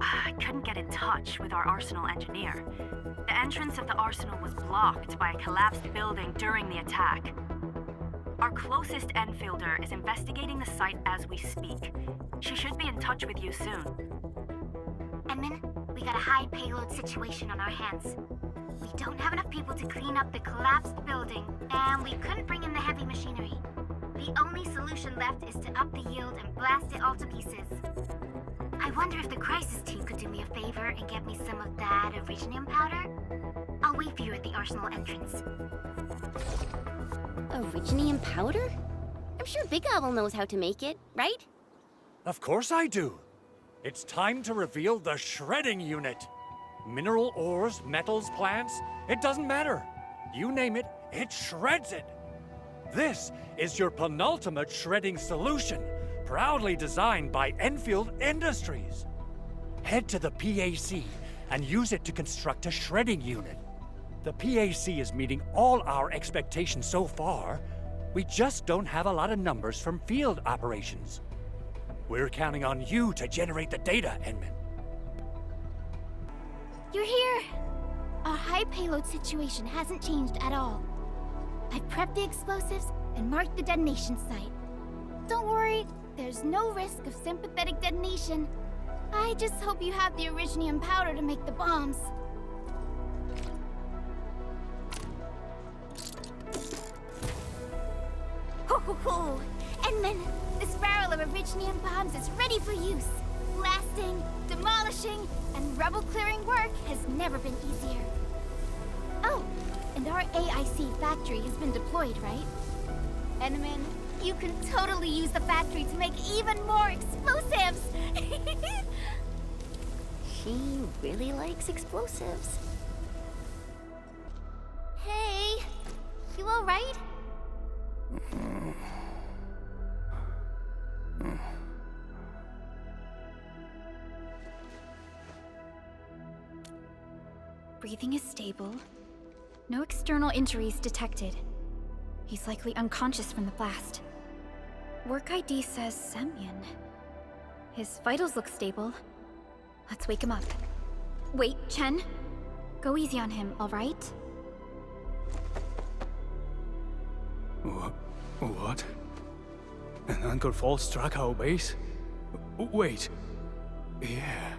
I couldn't get in touch with our Arsenal engineer. The entrance of the Arsenal was blocked by a collapsed building during the attack. Our closest Enfielder is investigating the site as we speak. She should be in touch with you soon. Edmund, we got a high payload situation on our hands. We don't have enough people to clean up the collapsed building, and we couldn't bring in the heavy machinery. The only solution left is to up the yield and blast it all to pieces. I wonder if the crisis team could do me a favor and get me some of that Originium powder? I'll wait for you at the Arsenal entrance. Originium powder? I'm sure Big Owl knows how to make it, right? Of course I do. It's time to reveal the shredding unit. Mineral ores, metals, plants, it doesn't matter. You name it, it shreds it. This is your penultimate shredding solution, proudly designed by Enfield Industries. Head to the PAC and use it to construct a shredding unit. The PAC is meeting all our expectations so far. We just don't have a lot of numbers from field operations. We're counting on you to generate the data, Edmund. You're here! Our high payload situation hasn't changed at all. I've prepped the explosives and marked the detonation site. Don't worry, there's no risk of sympathetic detonation. I just hope you have the Originium powder to make the bombs. Ho ho ho! Edmund, this barrel of Originium bombs is ready for use. Blasting, demolishing, and rubble-clearing work has never been easier. Oh, and our AIC factory has been deployed, right? Edmund, you can totally use the factory to make even more explosives! She really likes explosives. Hey, you alright? Breathing is stable. No external injuries detected. He's likely unconscious from the blast. Work ID says Semyon. His vitals look stable. Let's wake him up. Wait, Chen. Go easy on him, alright? What? An anchor fault struck our base? Wait. Yeah.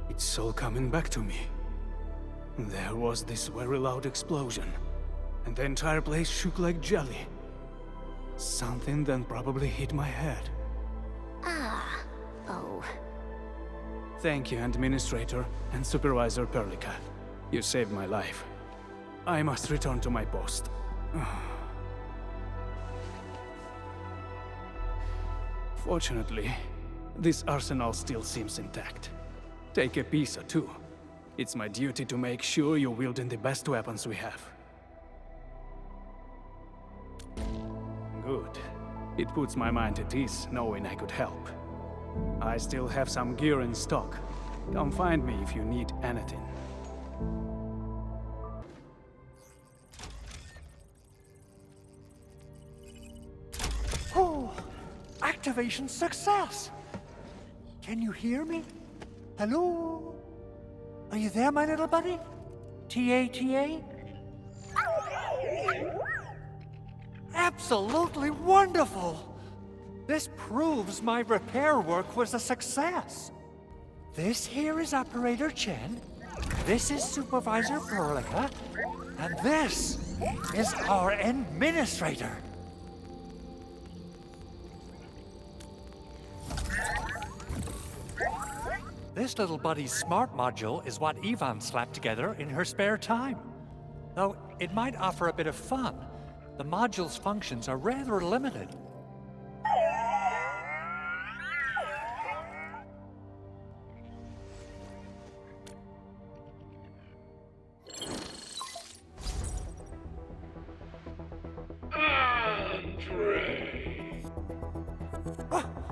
It's all coming back to me. There was this very loud explosion, and the entire place shook like jelly. Something then probably hit my head. Ah. Oh. Thank you, Administrator and Supervisor Perlica. You saved my life. I must return to my post. Fortunately, this arsenal still seems intact. Take a piece or two. It's my duty to make sure you're wielding the best weapons we have. Good. It puts my mind at ease knowing I could help. I still have some gear in stock. Come find me if you need anything. Oh, activation success! Can you hear me? Hello? Are you there, my little buddy? T-A-T-A? Absolutely wonderful! This proves my repair work was a success. This here is Operator Chen, this is Supervisor Perlica, and this is our Administrator. This little buddy's smart module is what Yvonne slapped together in her spare time. Though it might offer a bit of fun, the module's functions are rather limited.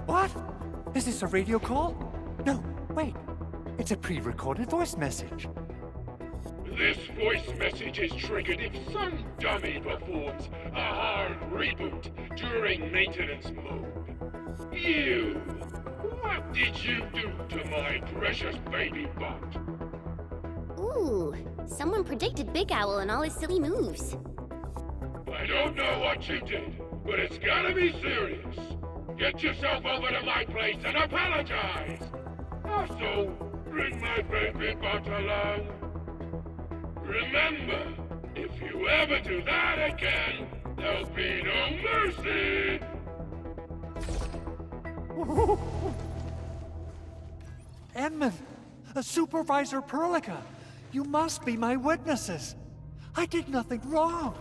What? Is this a radio call? No, wait. It's a pre-recorded voice message. This voice message is triggered if some dummy performs a hard reboot during maintenance mode. You! What did you do to my precious baby bot? Ooh, someone predicted Big Owl and all his silly moves. I don't know what you did, but it's gotta be serious. Get yourself over to my place and apologize! Also, bring my baby bot along. Remember, if you ever do that again, there'll be no mercy! Edmund! Supervisor Perlica! You must be my witnesses! I did nothing wrong!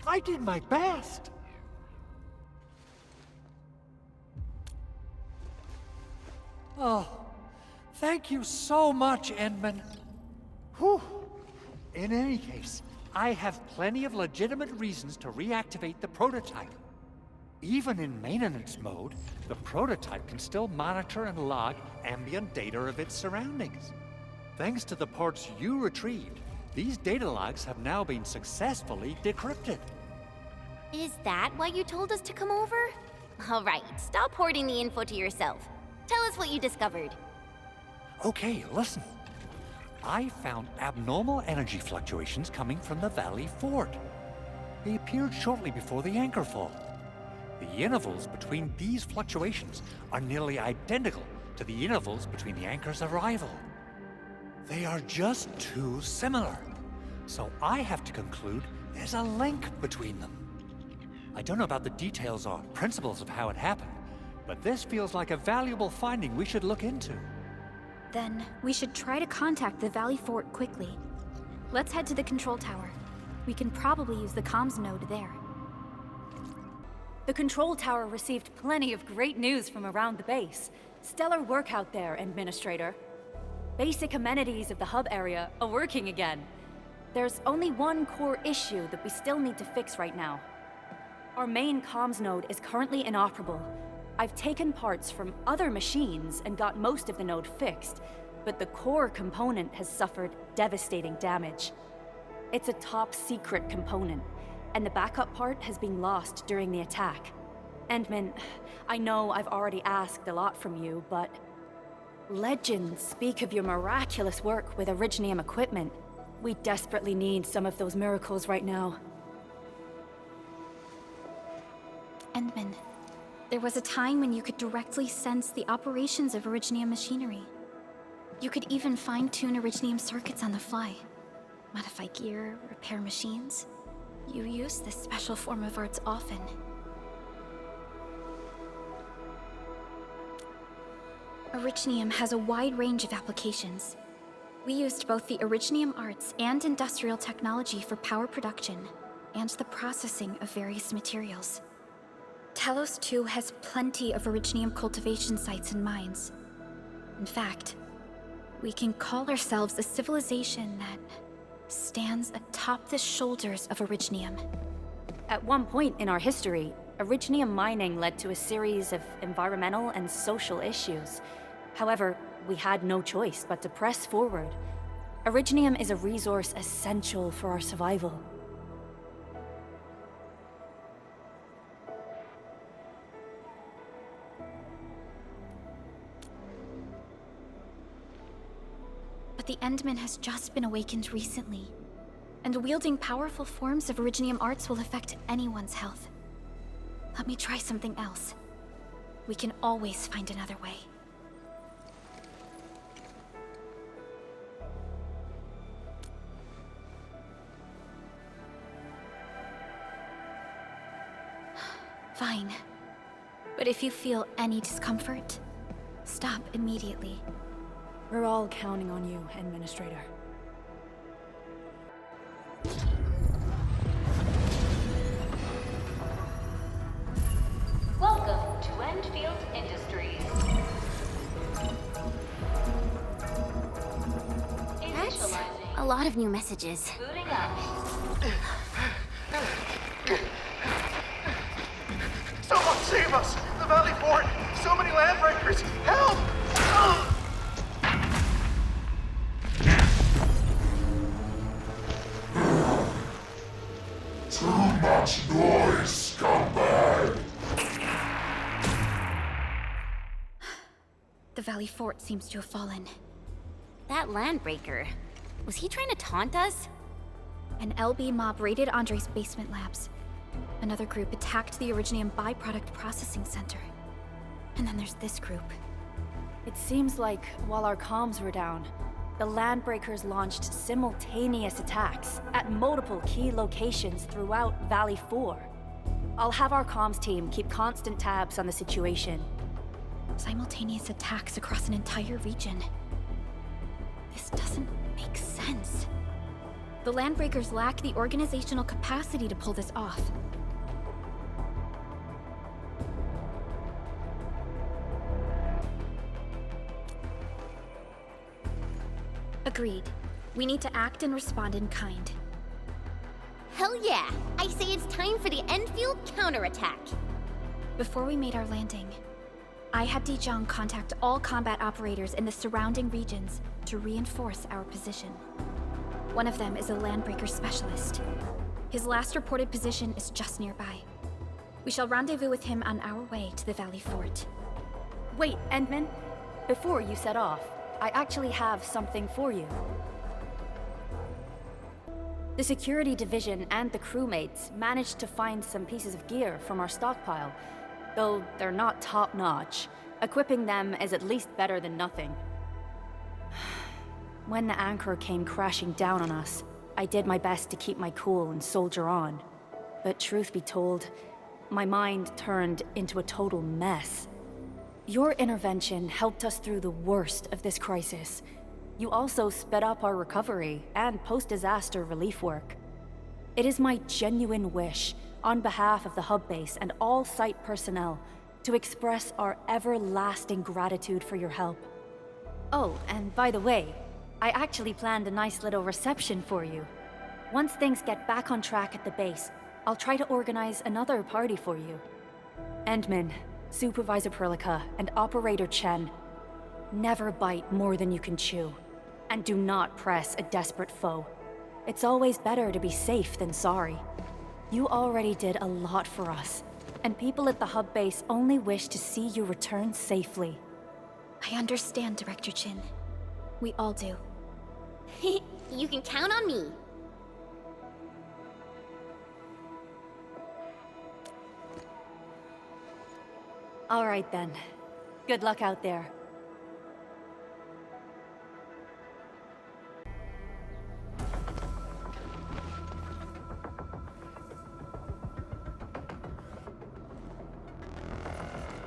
I did my best! Oh, thank you so much, Edmund. Whew. In any case, I have plenty of legitimate reasons to reactivate the prototype. Even in maintenance mode, the prototype can still monitor and log ambient data of its surroundings. Thanks to the parts you retrieved, these data logs have now been successfully decrypted. Is that why you told us to come over? All right, stop hoarding the info to yourself. Tell us what you discovered. Okay, listen. I found abnormal energy fluctuations coming from the Valley Fort. They appeared shortly before the anchor fall. The intervals between these fluctuations are nearly identical to the intervals between the anchor's arrival. They are just too similar. So I have to conclude there's a link between them. I don't know about the details or principles of how it happened, but this feels like a valuable finding we should look into. Then we should try to contact the Valley Fort quickly. Let's head to the control tower. We can probably use the comms node there. The control tower received plenty of great news from around the base. Stellar work out there, Administrator. Basic amenities of the hub area are working again. There's only one core issue that we still need to fix right now. Our main comms node is currently inoperable. I've taken parts from other machines and got most of the node fixed, but the core component has suffered devastating damage. It's a top-secret component, and the backup part has been lost during the attack. Endman, I know I've already asked a lot from you, but legends speak of your miraculous work with Originium equipment. We desperately need some of those miracles right now. Endman, there was a time when you could directly sense the operations of Originium machinery. You could even fine-tune Originium circuits on the fly, modify gear, repair machines. You use this special form of arts often. Originium has a wide range of applications. We used both the Originium arts and industrial technology for power production and the processing of various materials. Telos 2 has plenty of Originium cultivation sites and mines. In fact, we can call ourselves a civilization that stands atop the shoulders of Originium. At one point in our history, Originium mining led to a series of environmental and social issues. However, we had no choice but to press forward. Originium is a resource essential for our survival. But the Endman has just been awakened recently, and wielding powerful forms of Originium arts will affect anyone's health. Let me try something else. We can always find another way. Fine. But if you feel any discomfort, stop immediately. We're all counting on you, Administrator. Welcome to Endfield Industries. That's a lot of new messages. Booting up. Someone save us! the Valley Fort! So many landbreakers! Help! Too much noise, scumbag! The Valley Fort seems to have fallen. That landbreaker, was he trying to taunt us? An LB mob raided Andre's basement labs. Another group attacked the Originium byproduct processing center. And then there's this group. It seems like while our comms were down, the Landbreakers launched simultaneous attacks at multiple key locations throughout Valley 4. I'll have our comms team keep constant tabs on the situation. Simultaneous attacks across an entire region. This doesn't make sense. The Landbreakers lack the organizational capacity to pull this off. Agreed. We need to act and respond in kind. Hell yeah! I say it's time for the Endfield counterattack. Before we made our landing, I had Dijong contact all combat operators in the surrounding regions to reinforce our position. One of them is a Landbreaker specialist. His last reported position is just nearby. We shall rendezvous with him on our way to the Valley Fort. Wait, Endman. Before you set off, I actually have something for you. The security division and the crewmates managed to find some pieces of gear from our stockpile, though they're not top-notch. Equipping them is at least better than nothing. When the anchor came crashing down on us, I did my best to keep my cool and soldier on. But truth be told, my mind turned into a total mess. Your intervention helped us through the worst of this crisis. You also sped up our recovery and post-disaster relief work. It is my genuine wish, on behalf of the hub base and all site personnel, to express our everlasting gratitude for your help. Oh, and by the way, I actually planned a nice little reception for you. Once things get back on track at the base, I'll try to organize another party for you. Endman, Supervisor Perlica, and Operator Chen, never bite more than you can chew. And do not press a desperate foe. It's always better to be safe than sorry. You already did a lot for us, and people at the hub base only wish to see you return safely. I understand, Director Chin. We all do. You can count on me. All right then. Good luck out there.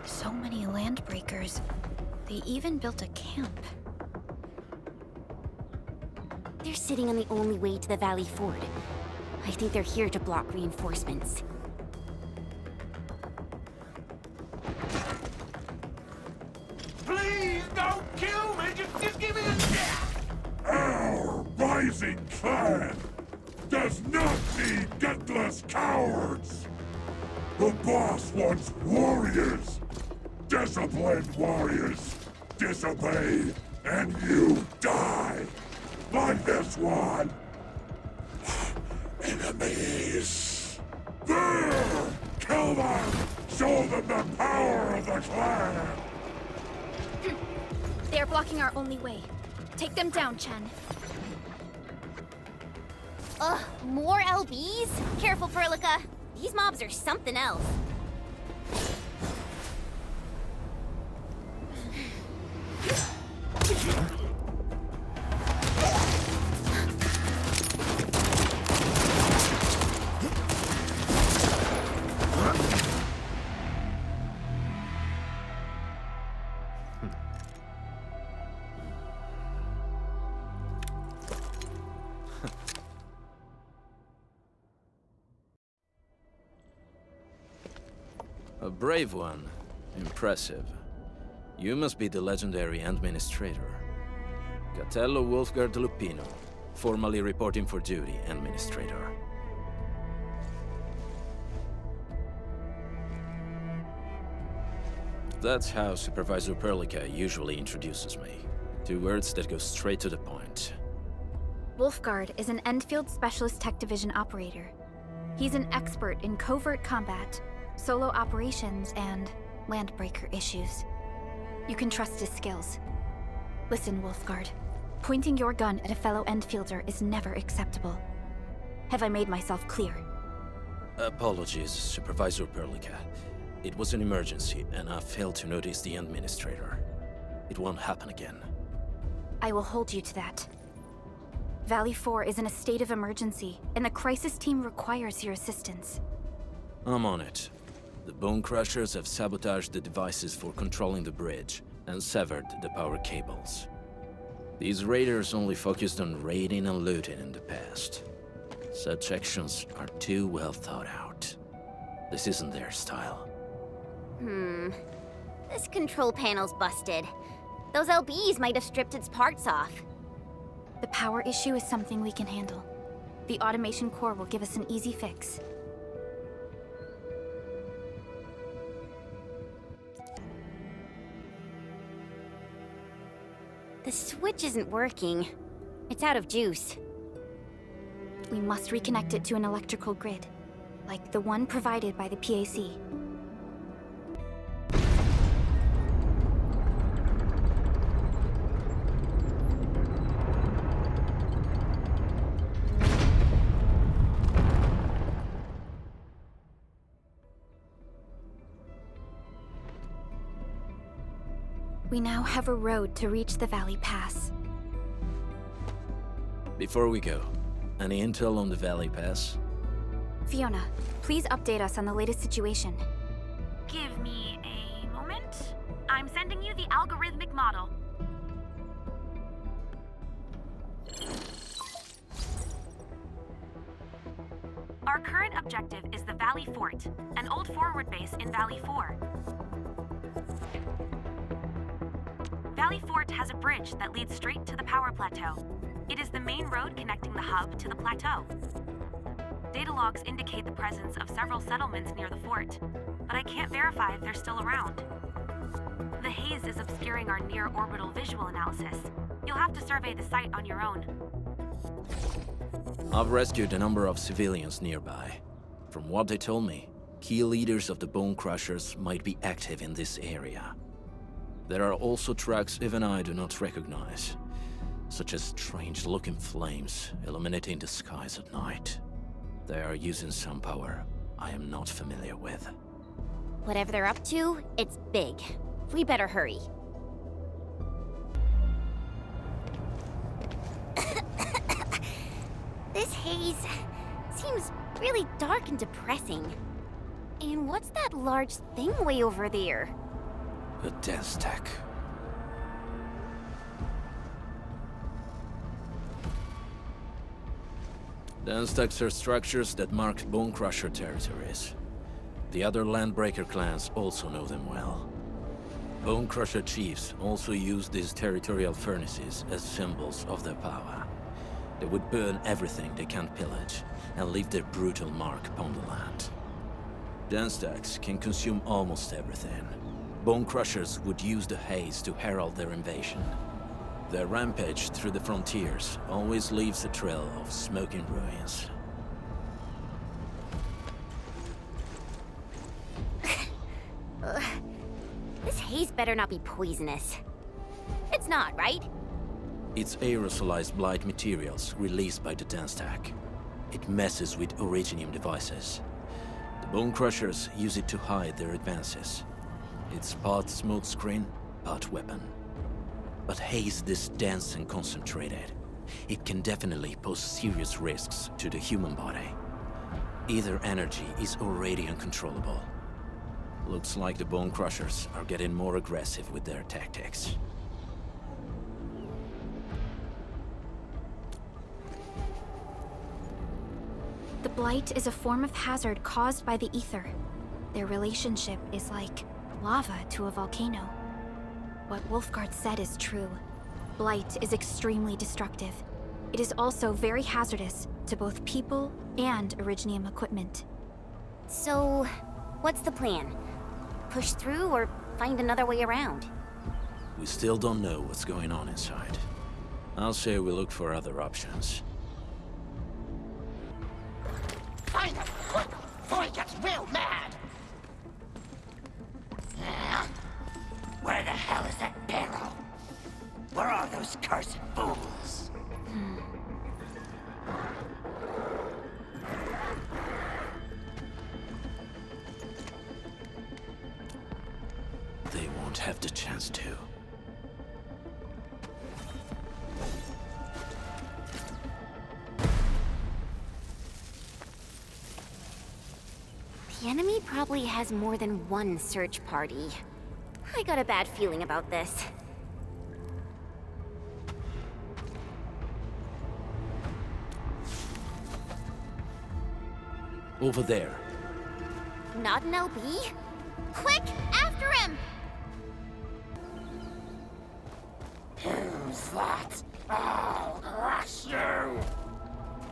So many Landbreakers. They even built a camp. They're sitting on the only way to the Valley Fort. I think they're here to block reinforcements. Please don't kill me! Just give me a chance! Our rising clan does not need gutless cowards! The boss wants warriors! Disciplined warriors! Disobey, and you die! Like this one! Enemies! There! Kill them! Show them the power of the clan! They are blocking our only way. Take them down, Chen. Ugh, more LBs? Careful, Perlica. These mobs are something else. A brave one. Impressive. You must be the legendary Administrator. Catello Wolfgard Lupino, formally reporting for duty, Administrator. That's how Supervisor Perlica usually introduces me. 2 words that go straight to the point. Wolfguard is an Endfield Specialist Tech Division operator. He's an expert in covert combat, solo operations, and landbreaker issues. You can trust his skills. Listen, Wolfguard. Pointing your gun at a fellow Endfielder is never acceptable. Have I made myself clear? Apologies, Supervisor Perlica. It was an emergency, and I failed to notice the Administrator. It won't happen again. I will hold you to that. Valley 4 is in a state of emergency, and the crisis team requires your assistance. I'm on it. The Bone Crushers have sabotaged the devices for controlling the bridge, and severed the power cables. These raiders only focused on raiding and looting in the past. Such actions are too well thought out. This isn't their style. This control panel's busted. Those LBs might have stripped its parts off. The power issue is something we can handle. The automation core will give us an easy fix. The switch isn't working. It's out of juice. We must reconnect it to an electrical grid, like the one provided by the PAC. We now have a road to reach the Valley Pass. Before we go, any intel on the Valley Pass? Fiona, please update us on the latest situation. Give me a moment. I'm sending you the algorithmic model. Our current objective is the Valley Fort, an old forward base in Valley 4. Valley Fort has a bridge that leads straight to the power plateau. It is the main road connecting the hub to the plateau. Data logs indicate the presence of several settlements near the fort, but I can't verify if they're still around. The haze is obscuring our near-orbital visual analysis. You'll have to survey the site on your own. I've rescued a number of civilians nearby. From what they told me, key leaders of the Bone Crushers might be active in this area. There are also tracks even I do not recognize, such as strange-looking flames illuminating the skies at night. They are using some power I am not familiar with. Whatever they're up to, it's big. We better hurry. This haze seems really dark and depressing. And what's that large thing way over there? A dense tech. Dense techs are structures that mark Bone Crusher territories. The other Landbreaker clans also know them well. Bone Crusher chiefs also use these territorial furnaces as symbols of their power. They would burn everything they can't pillage, and leave their brutal mark upon the land. Dense techs can consume almost everything. Bone Crushers would use the haze to herald their invasion. Their rampage through the frontiers always leaves a trail of smoking ruins. This haze better not be poisonous. It's not, right? It's aerosolized blight materials released by the dense tech. It messes with Originium devices. The Bone Crushers use it to hide their advances. It's part smokescreen, part weapon. But haze this dense and concentrated. It can definitely pose serious risks to the human body. Either energy is already uncontrollable. Looks like the Bone Crushers are getting more aggressive with their tactics. The Blight is a form of hazard caused by the ether. Their relationship is like lava to a volcano. What Wolfguard said is true. Blight is extremely destructive. It is also very hazardous to both people and Originium equipment. So, what's the plan? Push through or find another way around. We still don't know what's going on inside. I'll say we look for other options. Find him, quick, before he gets real mad! Where the hell is that barrel? Where are those cursed fools? They won't have the chance to. The enemy probably has more than one search party. I got a bad feeling about this. Over there. Not an LB? Quick, after him! Who's that? I'll crush you!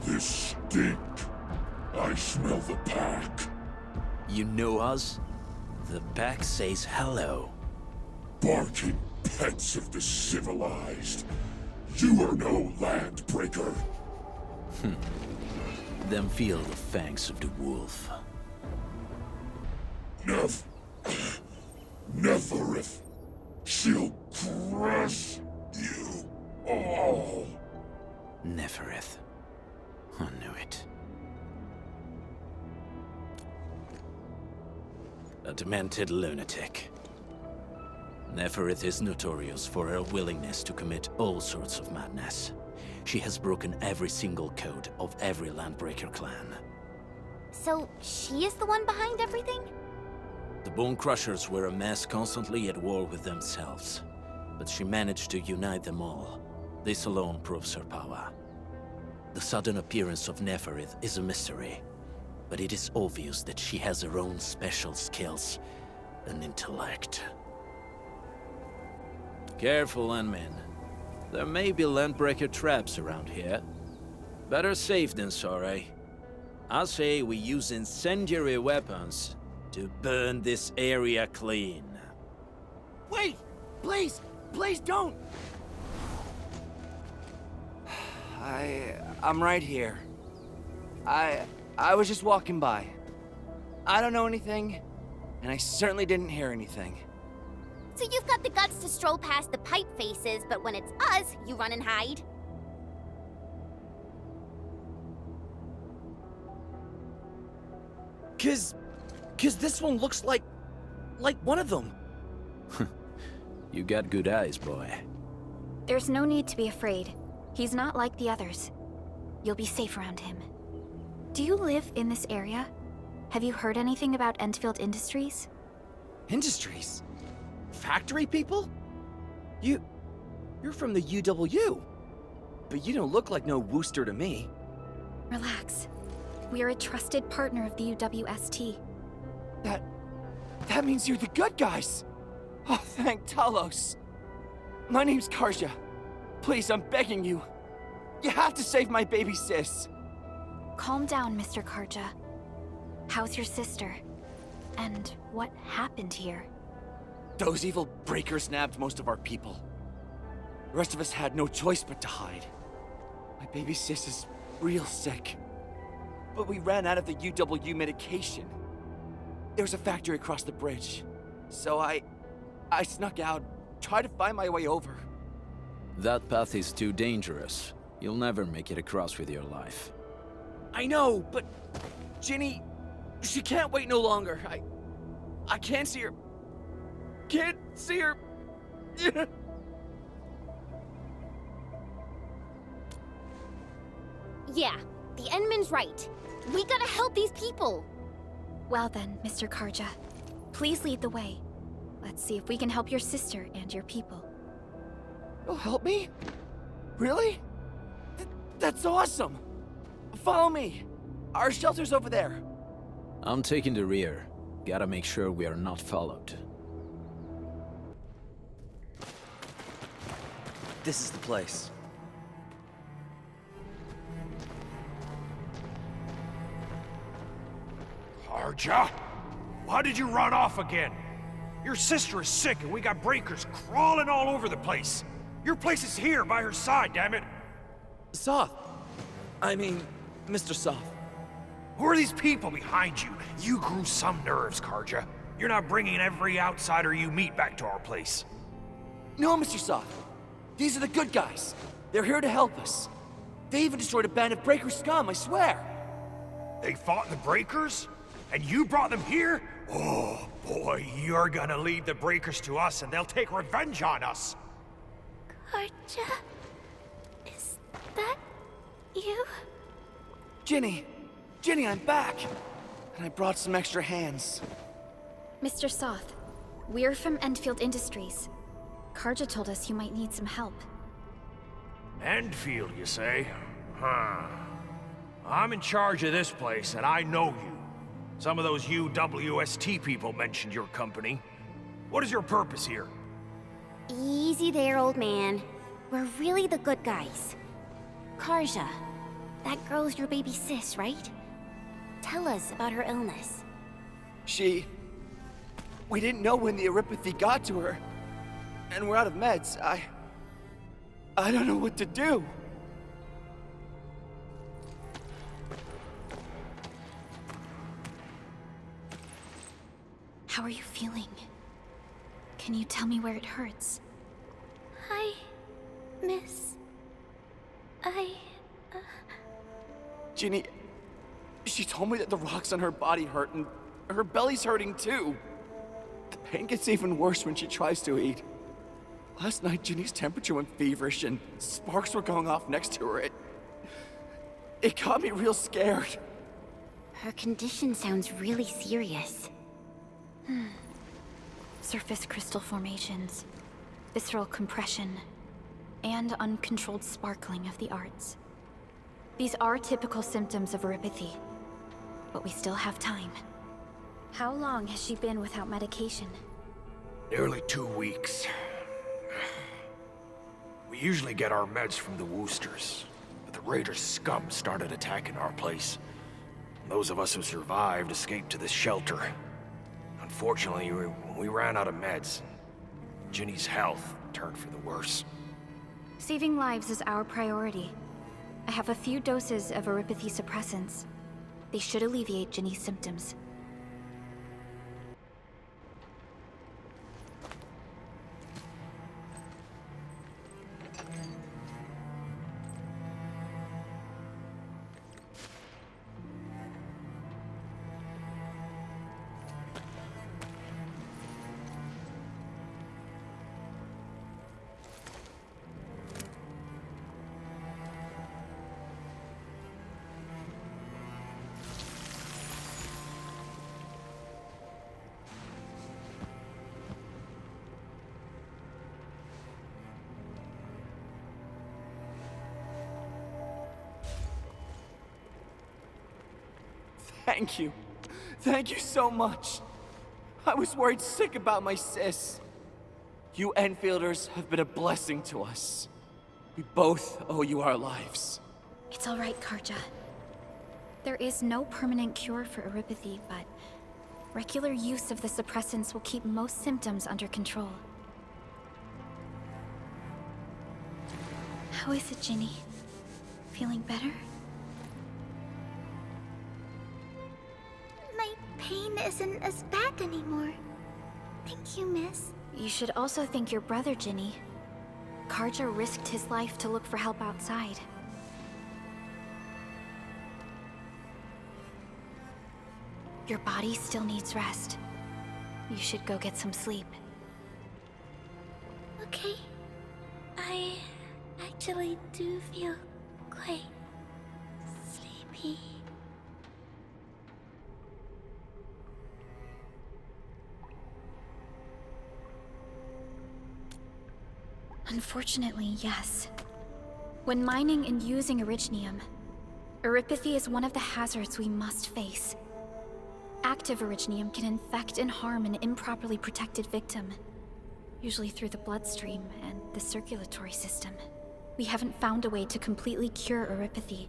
This stink. I smell the pack. You know us? The pack says hello. Barking pets of the civilized. You are no landbreaker. Then feel the fangs of the wolf. Neverith. She'll crush you all. Neferith. I knew it. A demented lunatic. Neferith is notorious for her willingness to commit all sorts of madness. She has broken every single code of every Landbreaker clan. So, she is the one behind everything? The Bone Crushers were a mess constantly at war with themselves. But she managed to unite them all. This alone proves her power. The sudden appearance of Neferith is a mystery. But it is obvious that she has her own special skills and intellect. Careful, Landmen. There may be Landbreaker traps around here. Better safe than sorry. I say we use incendiary weapons to burn this area clean. Wait! Please! Please don't! I'm right here. I was just walking by. I don't know anything, and I certainly didn't hear anything. So you've got the guts to stroll past the pipe faces, but when it's us, you run and hide? Cause this one looks like one of them. You got good eyes, boy. There's no need to be afraid. He's not like the others. You'll be safe around him. Do you live in this area? Have you heard anything about Endfield Industries? Industries? Factory people? You're from the UW. But you don't look like no Wooster to me. Relax. We are a trusted partner of the UWST. That means you're the good guys! Oh, thank Talos. My name's Karja. Please, I'm begging you. You have to save my baby sis. Calm down, Mr. Karja. How's your sister? And what happened here? Those evil breakers nabbed most of our people. The rest of us had no choice but to hide. My baby sis is real sick. But we ran out of the UW medication. There's a factory across the bridge. So I snuck out, tried to find my way over. That path is too dangerous. You'll never make it across with your life. I know, but Ginny, she can't wait no longer. I can't see her. Can't see her. Yeah, the Endman's right. We gotta help these people. Well then, Mr. Karja, please lead the way. Let's see if we can help your sister and your people. You'll help me? Really? That's awesome! Follow me! Our shelter's over there. I'm taking the rear. Gotta make sure we are not followed. This is the place. Karja? Why did you run off again? Your sister is sick and we got breakers crawling all over the place. Your place is here by her side, damn it. Soth. I mean, Mr. Soth. Who are these people behind you? You grew some nerves, Karja. You're not bringing every outsider you meet back to our place. No, Mr. Soth. These are the good guys. They're here to help us. They even destroyed a band of breaker scum, I swear. They fought the breakers? And you brought them here? Oh, boy, you're gonna lead the breakers to us and they'll take revenge on us. Karja? Is that you? Ginny! Ginny, I'm back! And I brought some extra hands. Mr. Soth, we're from Endfield Industries. Karja told us you might need some help. Endfield, you say? Huh. I'm in charge of this place, and I know you. Some of those UWST people mentioned your company. What is your purpose here? Easy there, old man. We're really the good guys. Karja, that girl's your baby sis, right? Tell us about her illness. We didn't know when the Eurypathy got to her. And we're out of meds. I don't know what to do. How are you feeling? Can you tell me where it hurts? Hi, miss. Ginny, she told me that the rocks on her body hurt and her belly's hurting too. The pain gets even worse when she tries to eat. Last night, Ginny's temperature went feverish and sparks were going off next to her. It got me real scared. Her condition sounds really serious. Surface crystal formations, visceral compression, and uncontrolled sparkling of the arts. These are typical symptoms of Eurypathy, but we still have time. How long has she been without medication? Nearly 2 weeks. We usually get our meds from the Woosters, but the Raiders' scum started attacking our place. Those of us who survived escaped to this shelter. Unfortunately, we ran out of meds. Ginny's health turned for the worse. Saving lives is our priority. I have a few doses of Eurypathy suppressants. They should alleviate Ginny's symptoms. Thank you. Thank you so much. I was worried sick about my sis. You Enfielders have been a blessing to us. We both owe you our lives. It's all right, Karja. There is no permanent cure for Eurypathy, but regular use of the suppressants will keep most symptoms under control. How is it, Ginny? Feeling better? My pain isn't as bad anymore. Thank you, miss. You should also thank your brother, Ginny. Karja risked his life to look for help outside. Your body still needs rest. You should go get some sleep. Okay. I actually do feel quite sleepy. Unfortunately, yes. When mining and using Originium, Eurypathy is one of the hazards we must face. Active Originium can infect and harm an improperly protected victim, usually through the bloodstream and the circulatory system. We haven't found a way to completely cure Eurypathy.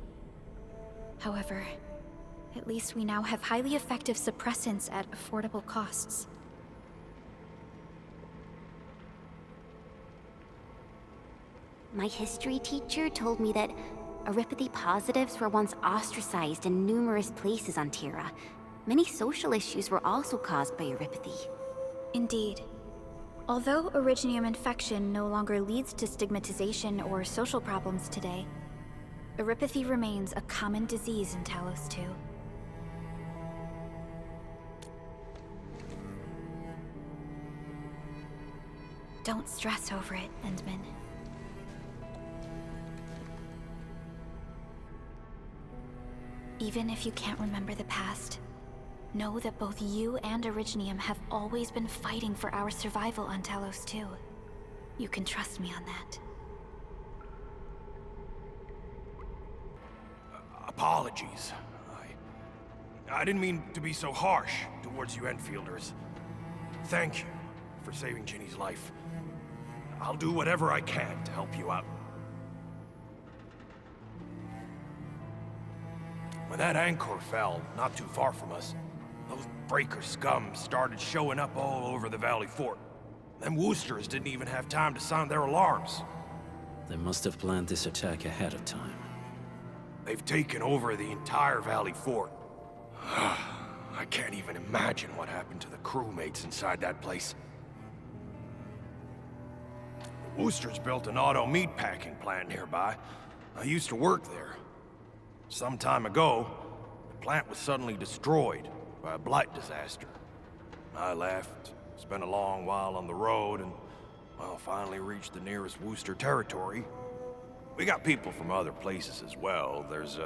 However, at least we now have highly effective suppressants at affordable costs. My history teacher told me that Aripathy positives were once ostracized in numerous places on Terra. Many social issues were also caused by Aripathy. Indeed. Although originium infection no longer leads to stigmatization or social problems today, Aripathy remains a common disease in Talos 2. Don't stress over it, Endman. Even if you can't remember the past, know that both you and Originium have always been fighting for our survival on Talos 2. You can trust me on that. Apologies. I didn't mean to be so harsh towards you Enfielders. Thank you for saving Ginny's life. I'll do whatever I can to help you out. When that anchor fell, not too far from us, those breaker scum started showing up all over the Valley Fort. Them Woosters didn't even have time to sound their alarms. They must have planned this attack ahead of time. They've taken over the entire Valley Fort. I can't even imagine what happened to the crewmates inside that place. The Woosters built an auto meatpacking plant nearby. I used to work there. Some time ago, the plant was suddenly destroyed by a blight disaster. I left, spent a long while on the road, and, well, finally reached the nearest Wooster territory. We got people from other places as well. There's,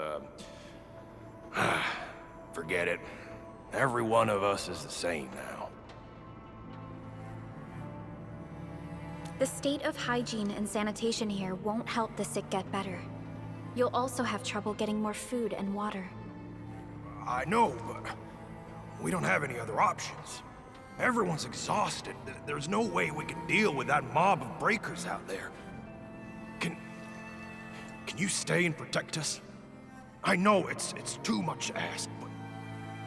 forget it. Every one of us is the same now. The state of hygiene and sanitation here won't help the sick get better. You'll also have trouble getting more food and water. I know, but we don't have any other options. Everyone's exhausted. There's no way we can deal with that mob of breakers out there. Can you stay and protect us? I know it's too much to ask, but...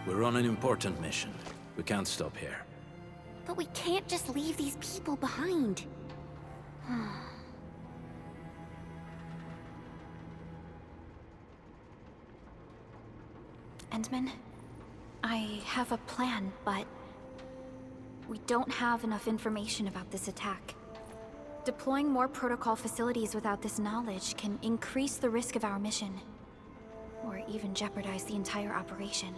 We're on an important mission. We can't stop here. But we can't just leave these people behind. Endman, I have a plan, but we don't have enough information about this attack. Deploying more protocol facilities without this knowledge can increase the risk of our mission, or even jeopardize the entire operation.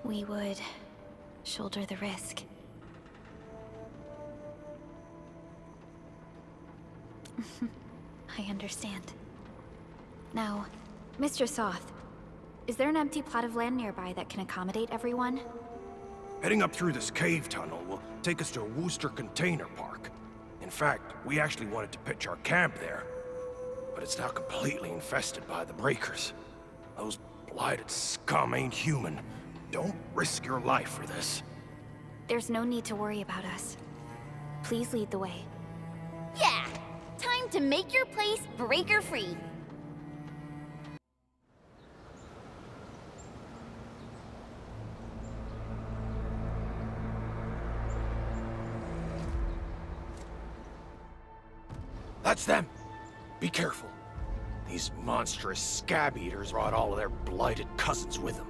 We would shoulder the risk. I understand. Now, Mr. Soth, is there an empty plot of land nearby that can accommodate everyone? Heading up through this cave tunnel will take us to a Wooster container park. In fact, we actually wanted to pitch our camp there, but it's now completely infested by the breakers. Those blighted scum ain't human. Don't risk your life for this. There's no need to worry about us. Please lead the way. Yeah! Time to make your place breaker-free. That's them! Be careful. These monstrous scab eaters brought all of their blighted cousins with them.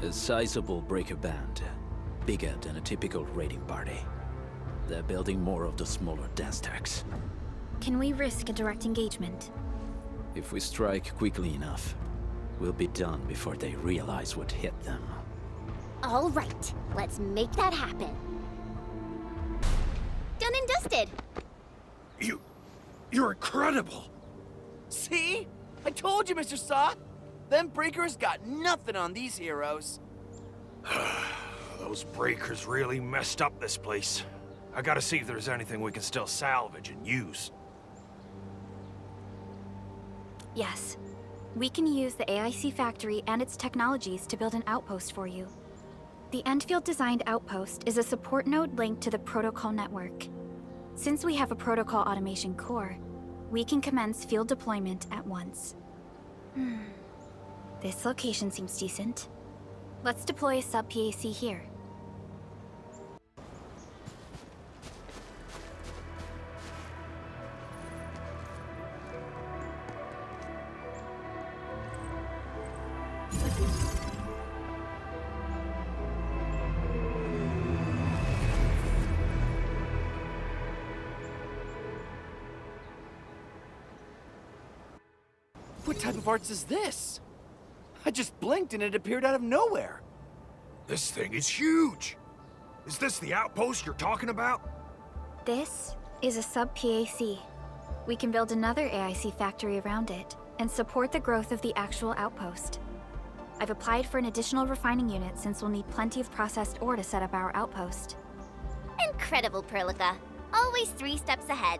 A sizable breaker band. Bigger than a typical raiding party. They're building more of the smaller dance tags. Can we risk a direct engagement? If we strike quickly enough, we'll be done before they realize what hit them. All right, let's make that happen. Done and dusted. You're incredible! See? I told you, Mr. Soth! Them breakers got nothing on these heroes. Those breakers really messed up this place. I gotta see if there's anything we can still salvage and use. Yes. We can use the AIC factory and its technologies to build an outpost for you. The Endfield designed outpost is a support node linked to the protocol network. Since we have a protocol automation core, we can commence field deployment at once. This location seems decent. Let's deploy a sub-PAC here. What type of arts is this? I just blinked and it appeared out of nowhere. This thing is huge! Is this the outpost you're talking about? This is a sub-PAC. We can build another AIC factory around it and support the growth of the actual outpost. I've applied for an additional refining unit since we'll need plenty of processed ore to set up our outpost. Incredible, Perlica. Always 3 steps ahead.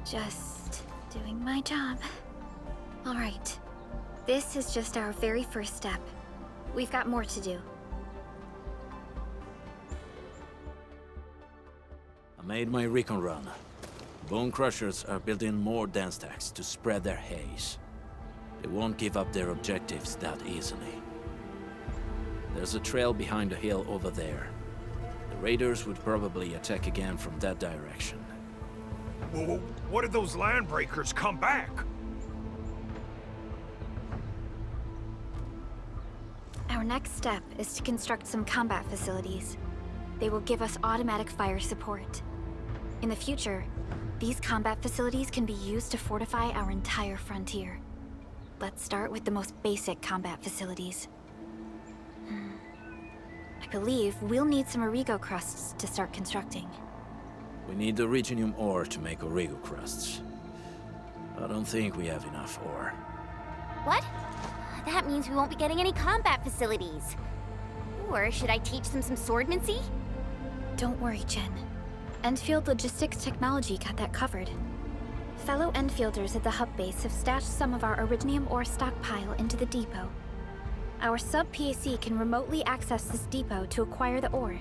Just doing my job. All right. This is just our very first step. We've got more to do. I made my recon run. Bone Crushers are building more dance stacks to spread their haze. They won't give up their objectives that easily. There's a trail behind the hill over there. The raiders would probably attack again from that direction. Whoa, what if those landbreakers come back? Our next step is to construct some combat facilities. They will give us automatic fire support. In the future, these combat facilities can be used to fortify our entire frontier. Let's start with the most basic combat facilities. I believe we'll need some Origo crusts to start constructing. We need the Reginium ore to make Origo crusts. I don't think we have enough ore. What? That means we won't be getting any combat facilities. Or should I teach them some swordmancy? Don't worry, Jen. Endfield Logistics Technology got that covered. Fellow Enfielders at the hub base have stashed some of our Originium ore stockpile into the depot. Our sub-PAC can remotely access this depot to acquire the ore.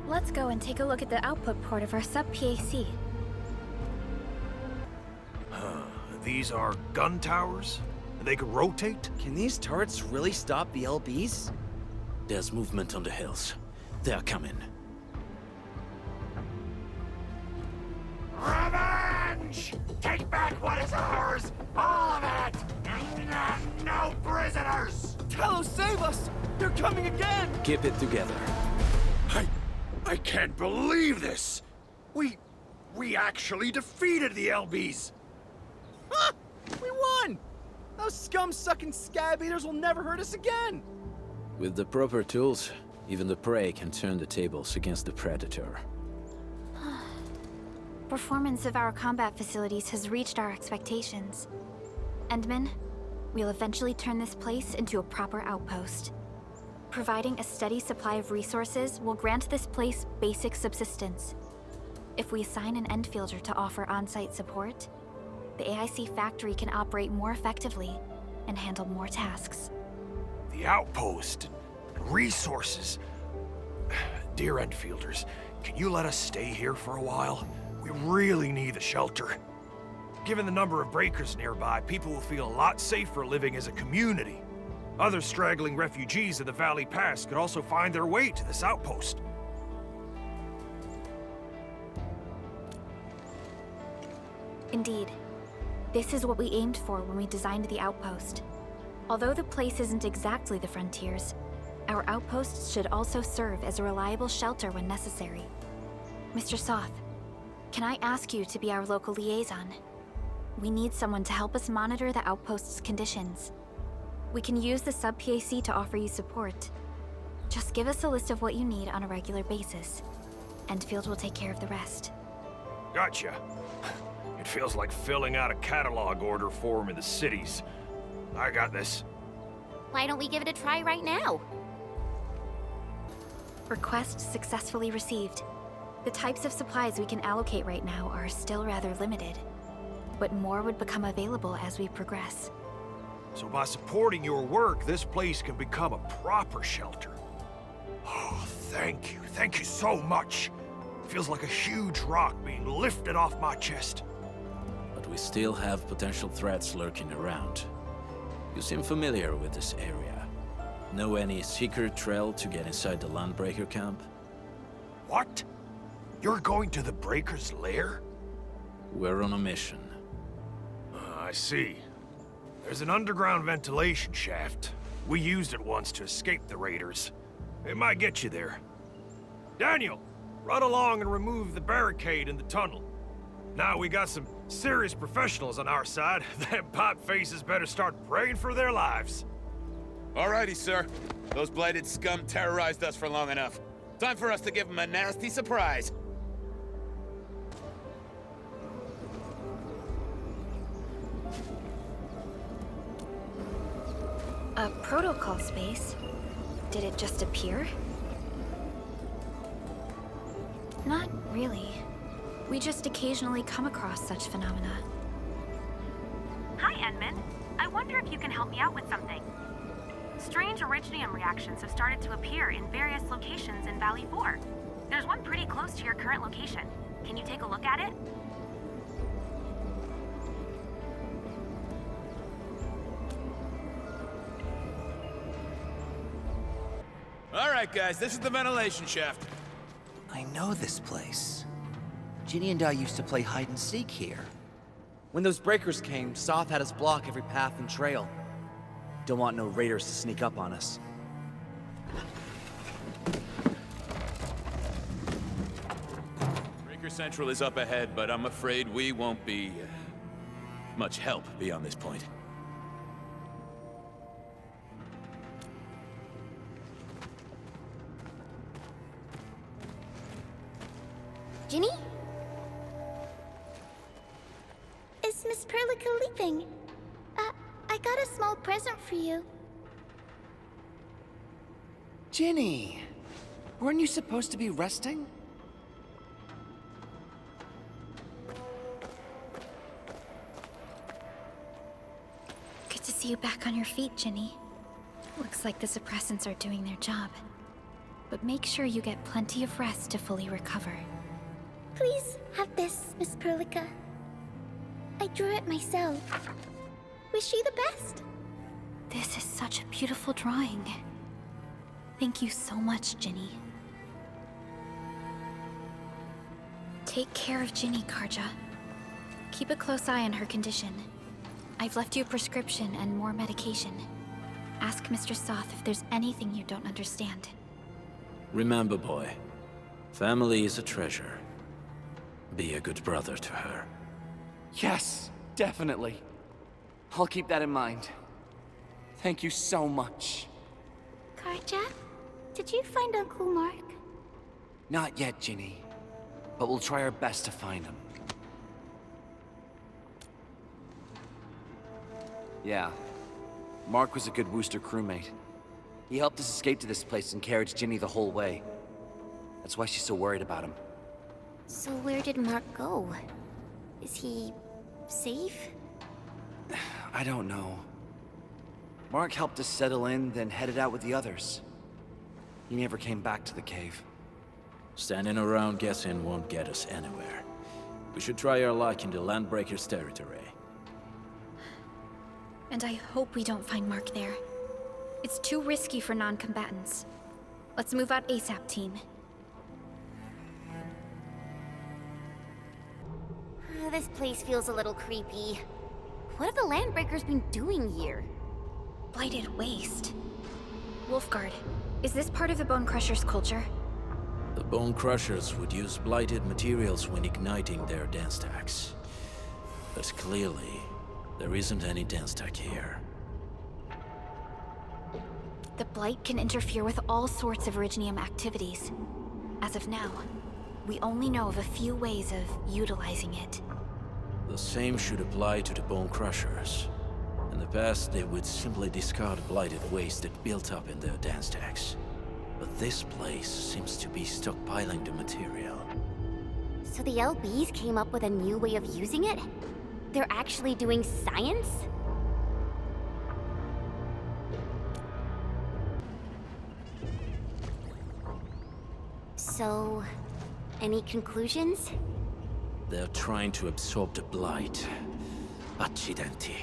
Let's go and take a look at the output port of our sub-PAC. These are gun towers? They could rotate? Can these turrets really stop the LBs? There's movement on the hills. They're coming. Revenge! Take back what is ours! All of it! And no prisoners! Talos, save us! They're coming again! Keep it together. I can't believe this! We actually defeated the LBs! Huh! We won! Those scum-sucking scab eaters will never hurt us again! With the proper tools, even the prey can turn the tables against the predator. Performance of our combat facilities has reached our expectations. Endman, we'll eventually turn this place into a proper outpost. Providing a steady supply of resources will grant this place basic subsistence. If we assign an Enfielder to offer on-site support, the AIC factory can operate more effectively and handle more tasks. The outpost and resources. Dear Enfielders, can you let us stay here for a while? We really need the shelter. Given the number of breakers nearby, people will feel a lot safer living as a community. Other straggling refugees of the Valley Pass could also find their way to this outpost. Indeed. This is what we aimed for when we designed the outpost. Although the place isn't exactly the frontiers, our outposts should also serve as a reliable shelter when necessary. Mr. Soth, can I ask you to be our local liaison? We need someone to help us monitor the outpost's conditions. We can use the sub-PAC to offer you support. Just give us a list of what you need on a regular basis. Endfield will take care of the rest. Gotcha. It feels like filling out a catalog order form in the cities. I got this. Why don't we give it a try right now? Request successfully received. The types of supplies we can allocate right now are still rather limited, but more would become available as we progress. So by supporting your work, this place can become a proper shelter. Oh, thank you. Thank you so much. Feels like a huge rock being lifted off my chest. But we still have potential threats lurking around. You seem familiar with this area. Know any secret trail to get inside the Landbreaker camp? What? You're going to the Breaker's lair? We're on a mission. I see. There's an underground ventilation shaft. We used it once to escape the raiders. It might get you there. Daniel, run along and remove the barricade in the tunnel. Now we got some serious professionals on our side. Them pipe faces better start praying for their lives. Alrighty, sir. Those blighted scum terrorized us for long enough. Time for us to give them a nasty surprise. A protocol space? Did it just appear? Not really. We just occasionally come across such phenomena. Hi, Edmund. I wonder if you can help me out with something. Strange originium reactions have started to appear in various locations in Valley 4. There's one pretty close to your current location. Can you take a look at it? Alright, guys, this is the ventilation shaft. I know this place. Ginny and I used to play hide and seek here. When those breakers came, Soth had us block every path and trail. Don't want no raiders to sneak up on us. Breaker Central is up ahead, but I'm afraid we won't be much help beyond this point. Ginny? Is Miss Perlica leaving? I got a small present for you. Ginny! Weren't you supposed to be resting? Good to see you back on your feet, Ginny. Looks like the suppressants are doing their job. But make sure you get plenty of rest to fully recover. Please have this, Miss Perlica. I drew it myself. Wish you the best. This is such a beautiful drawing. Thank you so much, Ginny. Take care of Ginny, Karja. Keep a close eye on her condition. I've left you a prescription and more medication. Ask Mr. Soth if there's anything you don't understand. Remember, boy, family is a treasure. Be a good brother to her. Yes, definitely. I'll keep that in mind. Thank you so much. Karja, did you find Uncle Mark? Not yet, Ginny. But we'll try our best to find him. Yeah. Mark was a good Wooster crewmate. He helped us escape to this place and carried Ginny the whole way. That's why she's so worried about him. So where did Mark go? Is he safe? I don't know. Mark helped us settle in, then headed out with the others. He never came back to the cave. Standing around guessing won't get us anywhere. We should try our luck in the Landbreakers' territory. And I hope we don't find Mark there. It's too risky for non-combatants. Let's move out ASAP, team. This place feels a little creepy. What have the Landbreakers been doing here? Blighted waste. Wolfguard, is this part of the Bone Crusher's culture? The Bone Crushers would use blighted materials when igniting their dance stacks. But clearly, there isn't any dance stack here. The Blight can interfere with all sorts of Originium activities. As of now, we only know of a few ways of utilizing it. The same should apply to the Bone Crushers. In the past, they would simply discard blighted waste that built up in their dance stacks. But this place seems to be stockpiling the material. So the LBs came up with a new way of using it? They're actually doing science? So, any conclusions? They're trying to absorb the blight. Accidenti.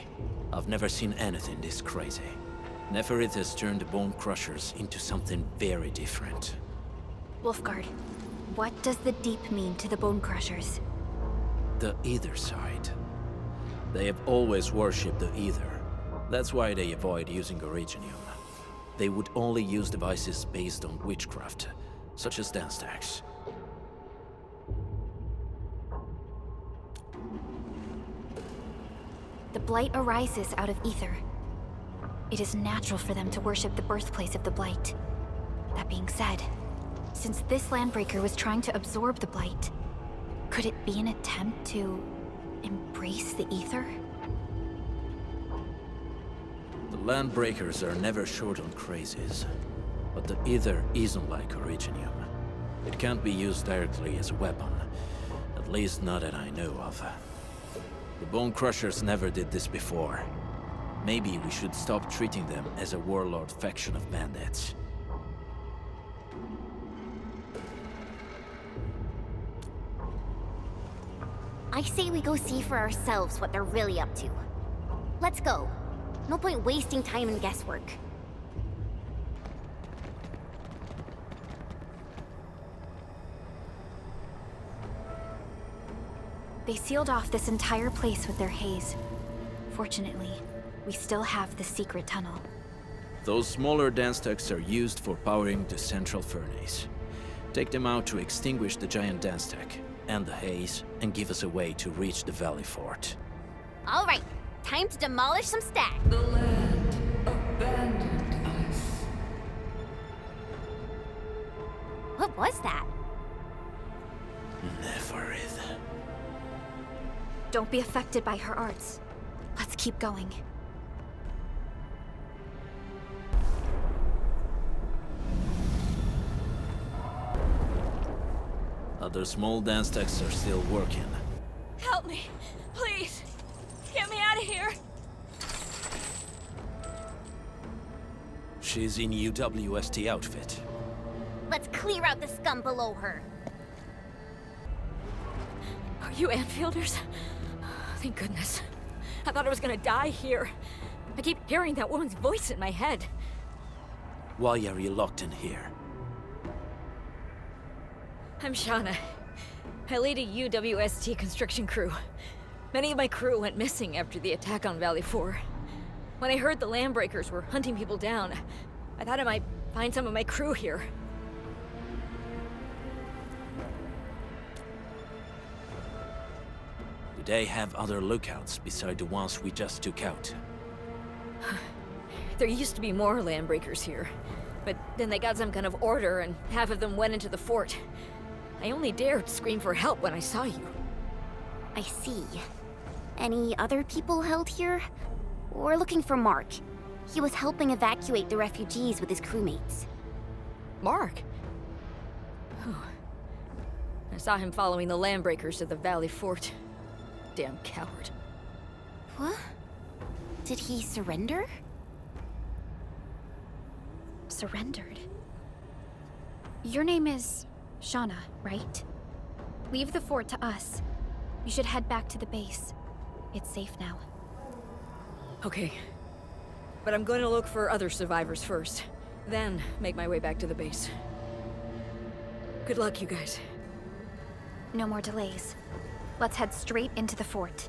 I've never seen anything this crazy. Neferith has turned the Bone Crushers into something very different. Wolfguard, what does the Deep mean to the Bone Crushers? The Either side. They have always worshipped the Either. That's why they avoid using Originium. They would only use devices based on witchcraft, such as dance stacks. The Blight arises out of ether. It is natural for them to worship the birthplace of the Blight. That being said, since this Landbreaker was trying to absorb the Blight, could it be an attempt to embrace the ether? The Landbreakers are never short on crazes, but the ether isn't like Originium. It can't be used directly as a weapon, at least not that I know of. The Bone Crushers never did this before. Maybe we should stop treating them as a warlord faction of bandits. I say we go see for ourselves what they're really up to. Let's go. No point wasting time in guesswork. They sealed off this entire place with their haze. Fortunately, we still have the secret tunnel. Those smaller dance stacks are used for powering the central furnace. Take them out to extinguish the giant dance stack and the haze, and give us a way to reach the Valley Fort. All right, time to demolish some stacks. The land abandoned us. What was that? Neverith. Don't be affected by her arts. Let's keep going. Other small dance stacks are still working. Help me, please. Get me out of here. She's in UWST outfit. Let's clear out the scum below her. Are you Anfielders? Thank goodness. I thought I was gonna die here. I keep hearing that woman's voice in my head. Why are you locked in here? I'm Shauna. I lead a UWST construction crew. Many of my crew went missing after the attack on Valley 4. When I heard the Landbreakers were hunting people down, I thought I might find some of my crew here. Do they have other lookouts beside the ones we just took out? There used to be more Landbreakers here, but then they got some kind of order and half of them went into the fort. I only dared scream for help when I saw you. I see. Any other people held here? We're looking for Mark. He was helping evacuate the refugees with his crewmates. Mark? I saw him following the Landbreakers to the Valley Fort. Damn coward. What? Did he surrender? Surrendered? Your name is Shauna, right? Leave the fort to us. You should head back to the base. It's safe now. Okay. But I'm going to look for other survivors first. Then make my way back to the base. Good luck, you guys. No more delays. Let's head straight into the fort.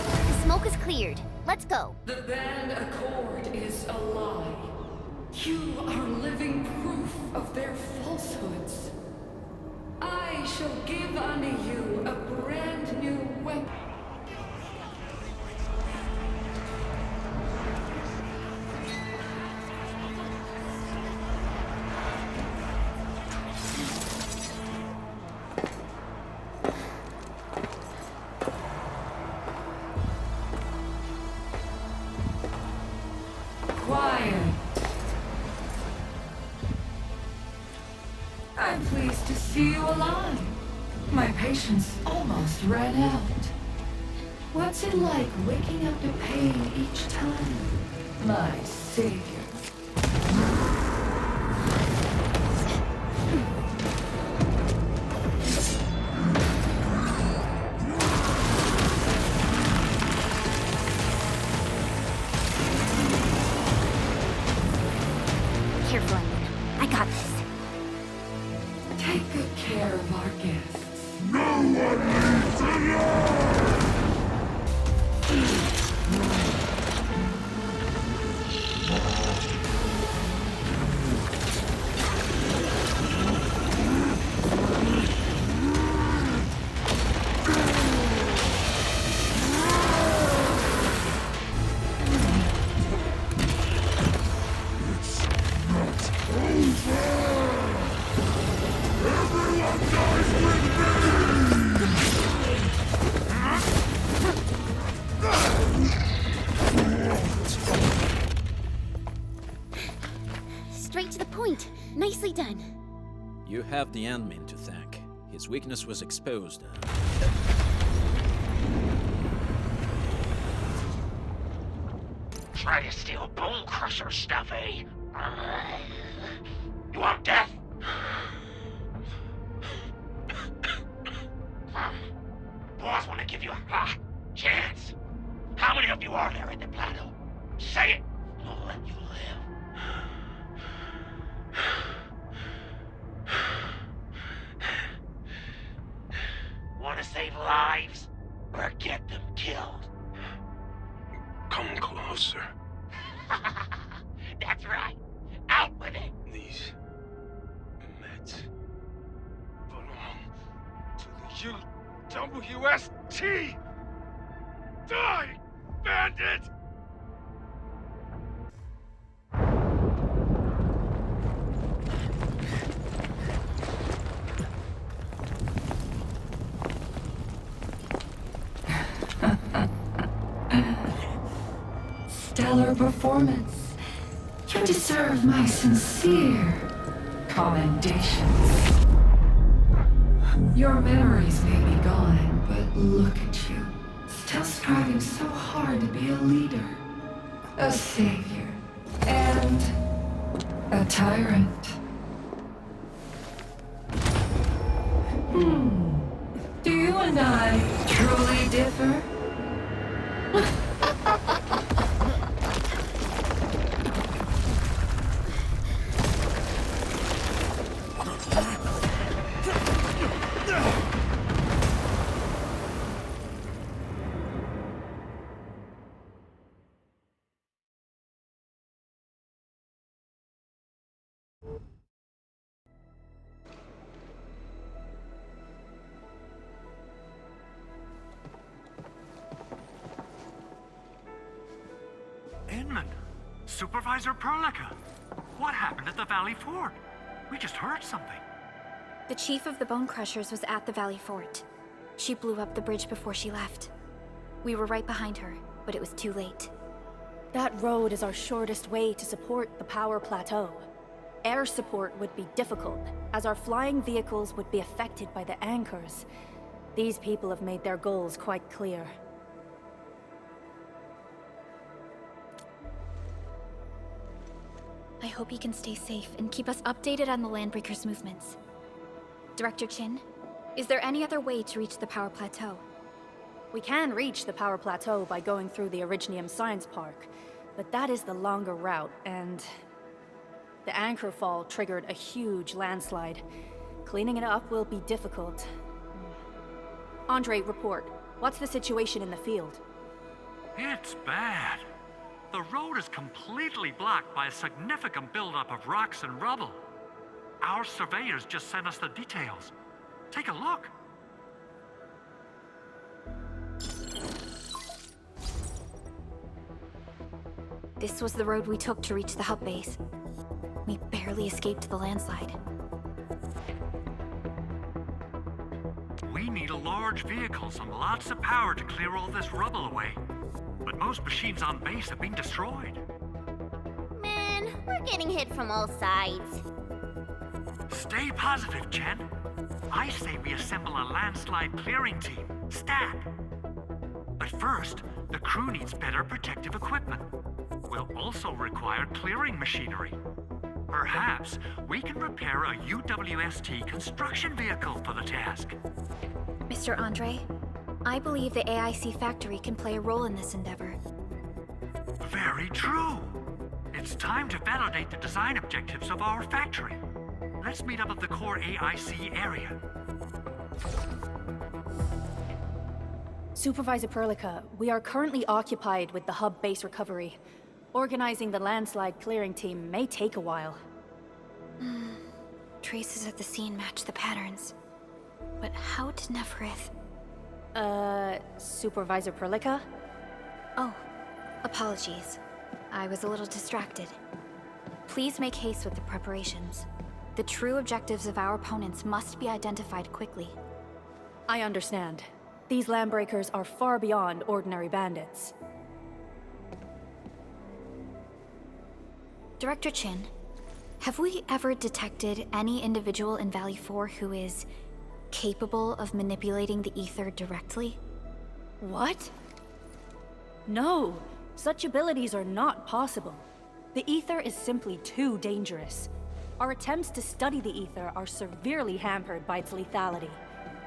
The smoke is cleared. Let's go. The Band Accord is a lie. You are living proof of their falsehoods. I shall give unto you a brand new weapon. Quiet. I'm pleased to see you alive. My patience almost ran out. What's it like waking up to pain each time? My savior. Careful, Onion. I got this. Take good care of our guests. Straight to the point. Nicely done. You have the admin to thank. His weakness was exposed. Try to steal Bone Crusher stuff, eh? You want death? Boss want to give you a chance. How many of you are there at the plateau? Say it. We'll let you live. Want to save lives or get them killed? Come closer. That's right. Out with it. These meds belong to the UWST. Die, bandit! Stellar performance. You deserve my sincere commendations. Your memories may be gone, but look at you. Still striving so hard to be a leader, a savior, and a tyrant. Do you and I truly differ? Inman, Supervisor Perlica, what happened at the Valley Fort? We just heard something. The chief of the Bone Crushers was at the Valley Fort. She blew up the bridge before she left. We were right behind her, but it was too late. That road is our shortest way to support the power plateau. Air support would be difficult, as our flying vehicles would be affected by the anchors. These people have made their goals quite clear. I hope he can stay safe and keep us updated on the Landbreakers' movements. Director Chin, is there any other way to reach the power plateau? We can reach the power plateau by going through the Originium Science Park, but that is the longer route, and the anchor fall triggered a huge landslide. Cleaning it up will be difficult. Andre, report. What's the situation in the field? It's bad. The road is completely blocked by a significant buildup of rocks and rubble. Our surveyors just sent us the details. Take a look. This was the road we took to reach the hub base. We barely escaped the landslide. We need a large vehicle, and lots of power to clear all this rubble away. But most machines on base have been destroyed. Man, we're getting hit from all sides. Stay positive, Chen. I say we assemble a landslide clearing team, STAT. But first, the crew needs better protective equipment. We'll also require clearing machinery. Perhaps we can repair a UWST construction vehicle for the task. Mr. Andre, I believe the AIC factory can play a role in this endeavor. Very true. It's time to validate the design objectives of our factory. Let's meet up at the core AIC area. Supervisor Perlica, we are currently occupied with the hub base recovery. Organizing the landslide clearing team may take a while. Traces at the scene match the patterns. But how did Neferith... Supervisor Perlica? Oh, apologies. I was a little distracted. Please make haste with the preparations. The true objectives of our opponents must be identified quickly. I understand. These landbreakers are far beyond ordinary bandits. Director Chin, have we ever detected any individual in Valley 4 who is capable of manipulating the ether directly? What? No, such abilities are not possible. The ether is simply too dangerous. Our attempts to study the ether are severely hampered by its lethality.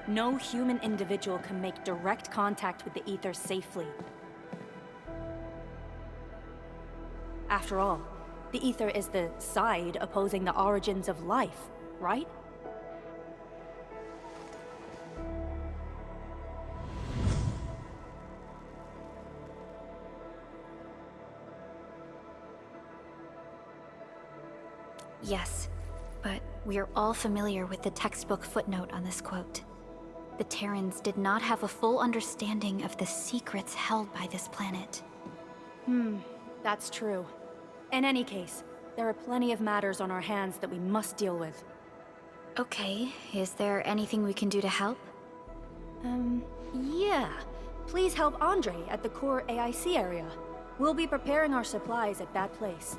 No human individual can make direct contact with the ether safely. After all, the ether is the side opposing the origins of life, right? Yes, but we are all familiar with the textbook footnote on this quote. The Terrans did not have a full understanding of the secrets held by this planet. That's true. In any case, there are plenty of matters on our hands that we must deal with. Okay, is there anything we can do to help? Yeah. Please help Andre at the core AIC area. We'll be preparing our supplies at that place.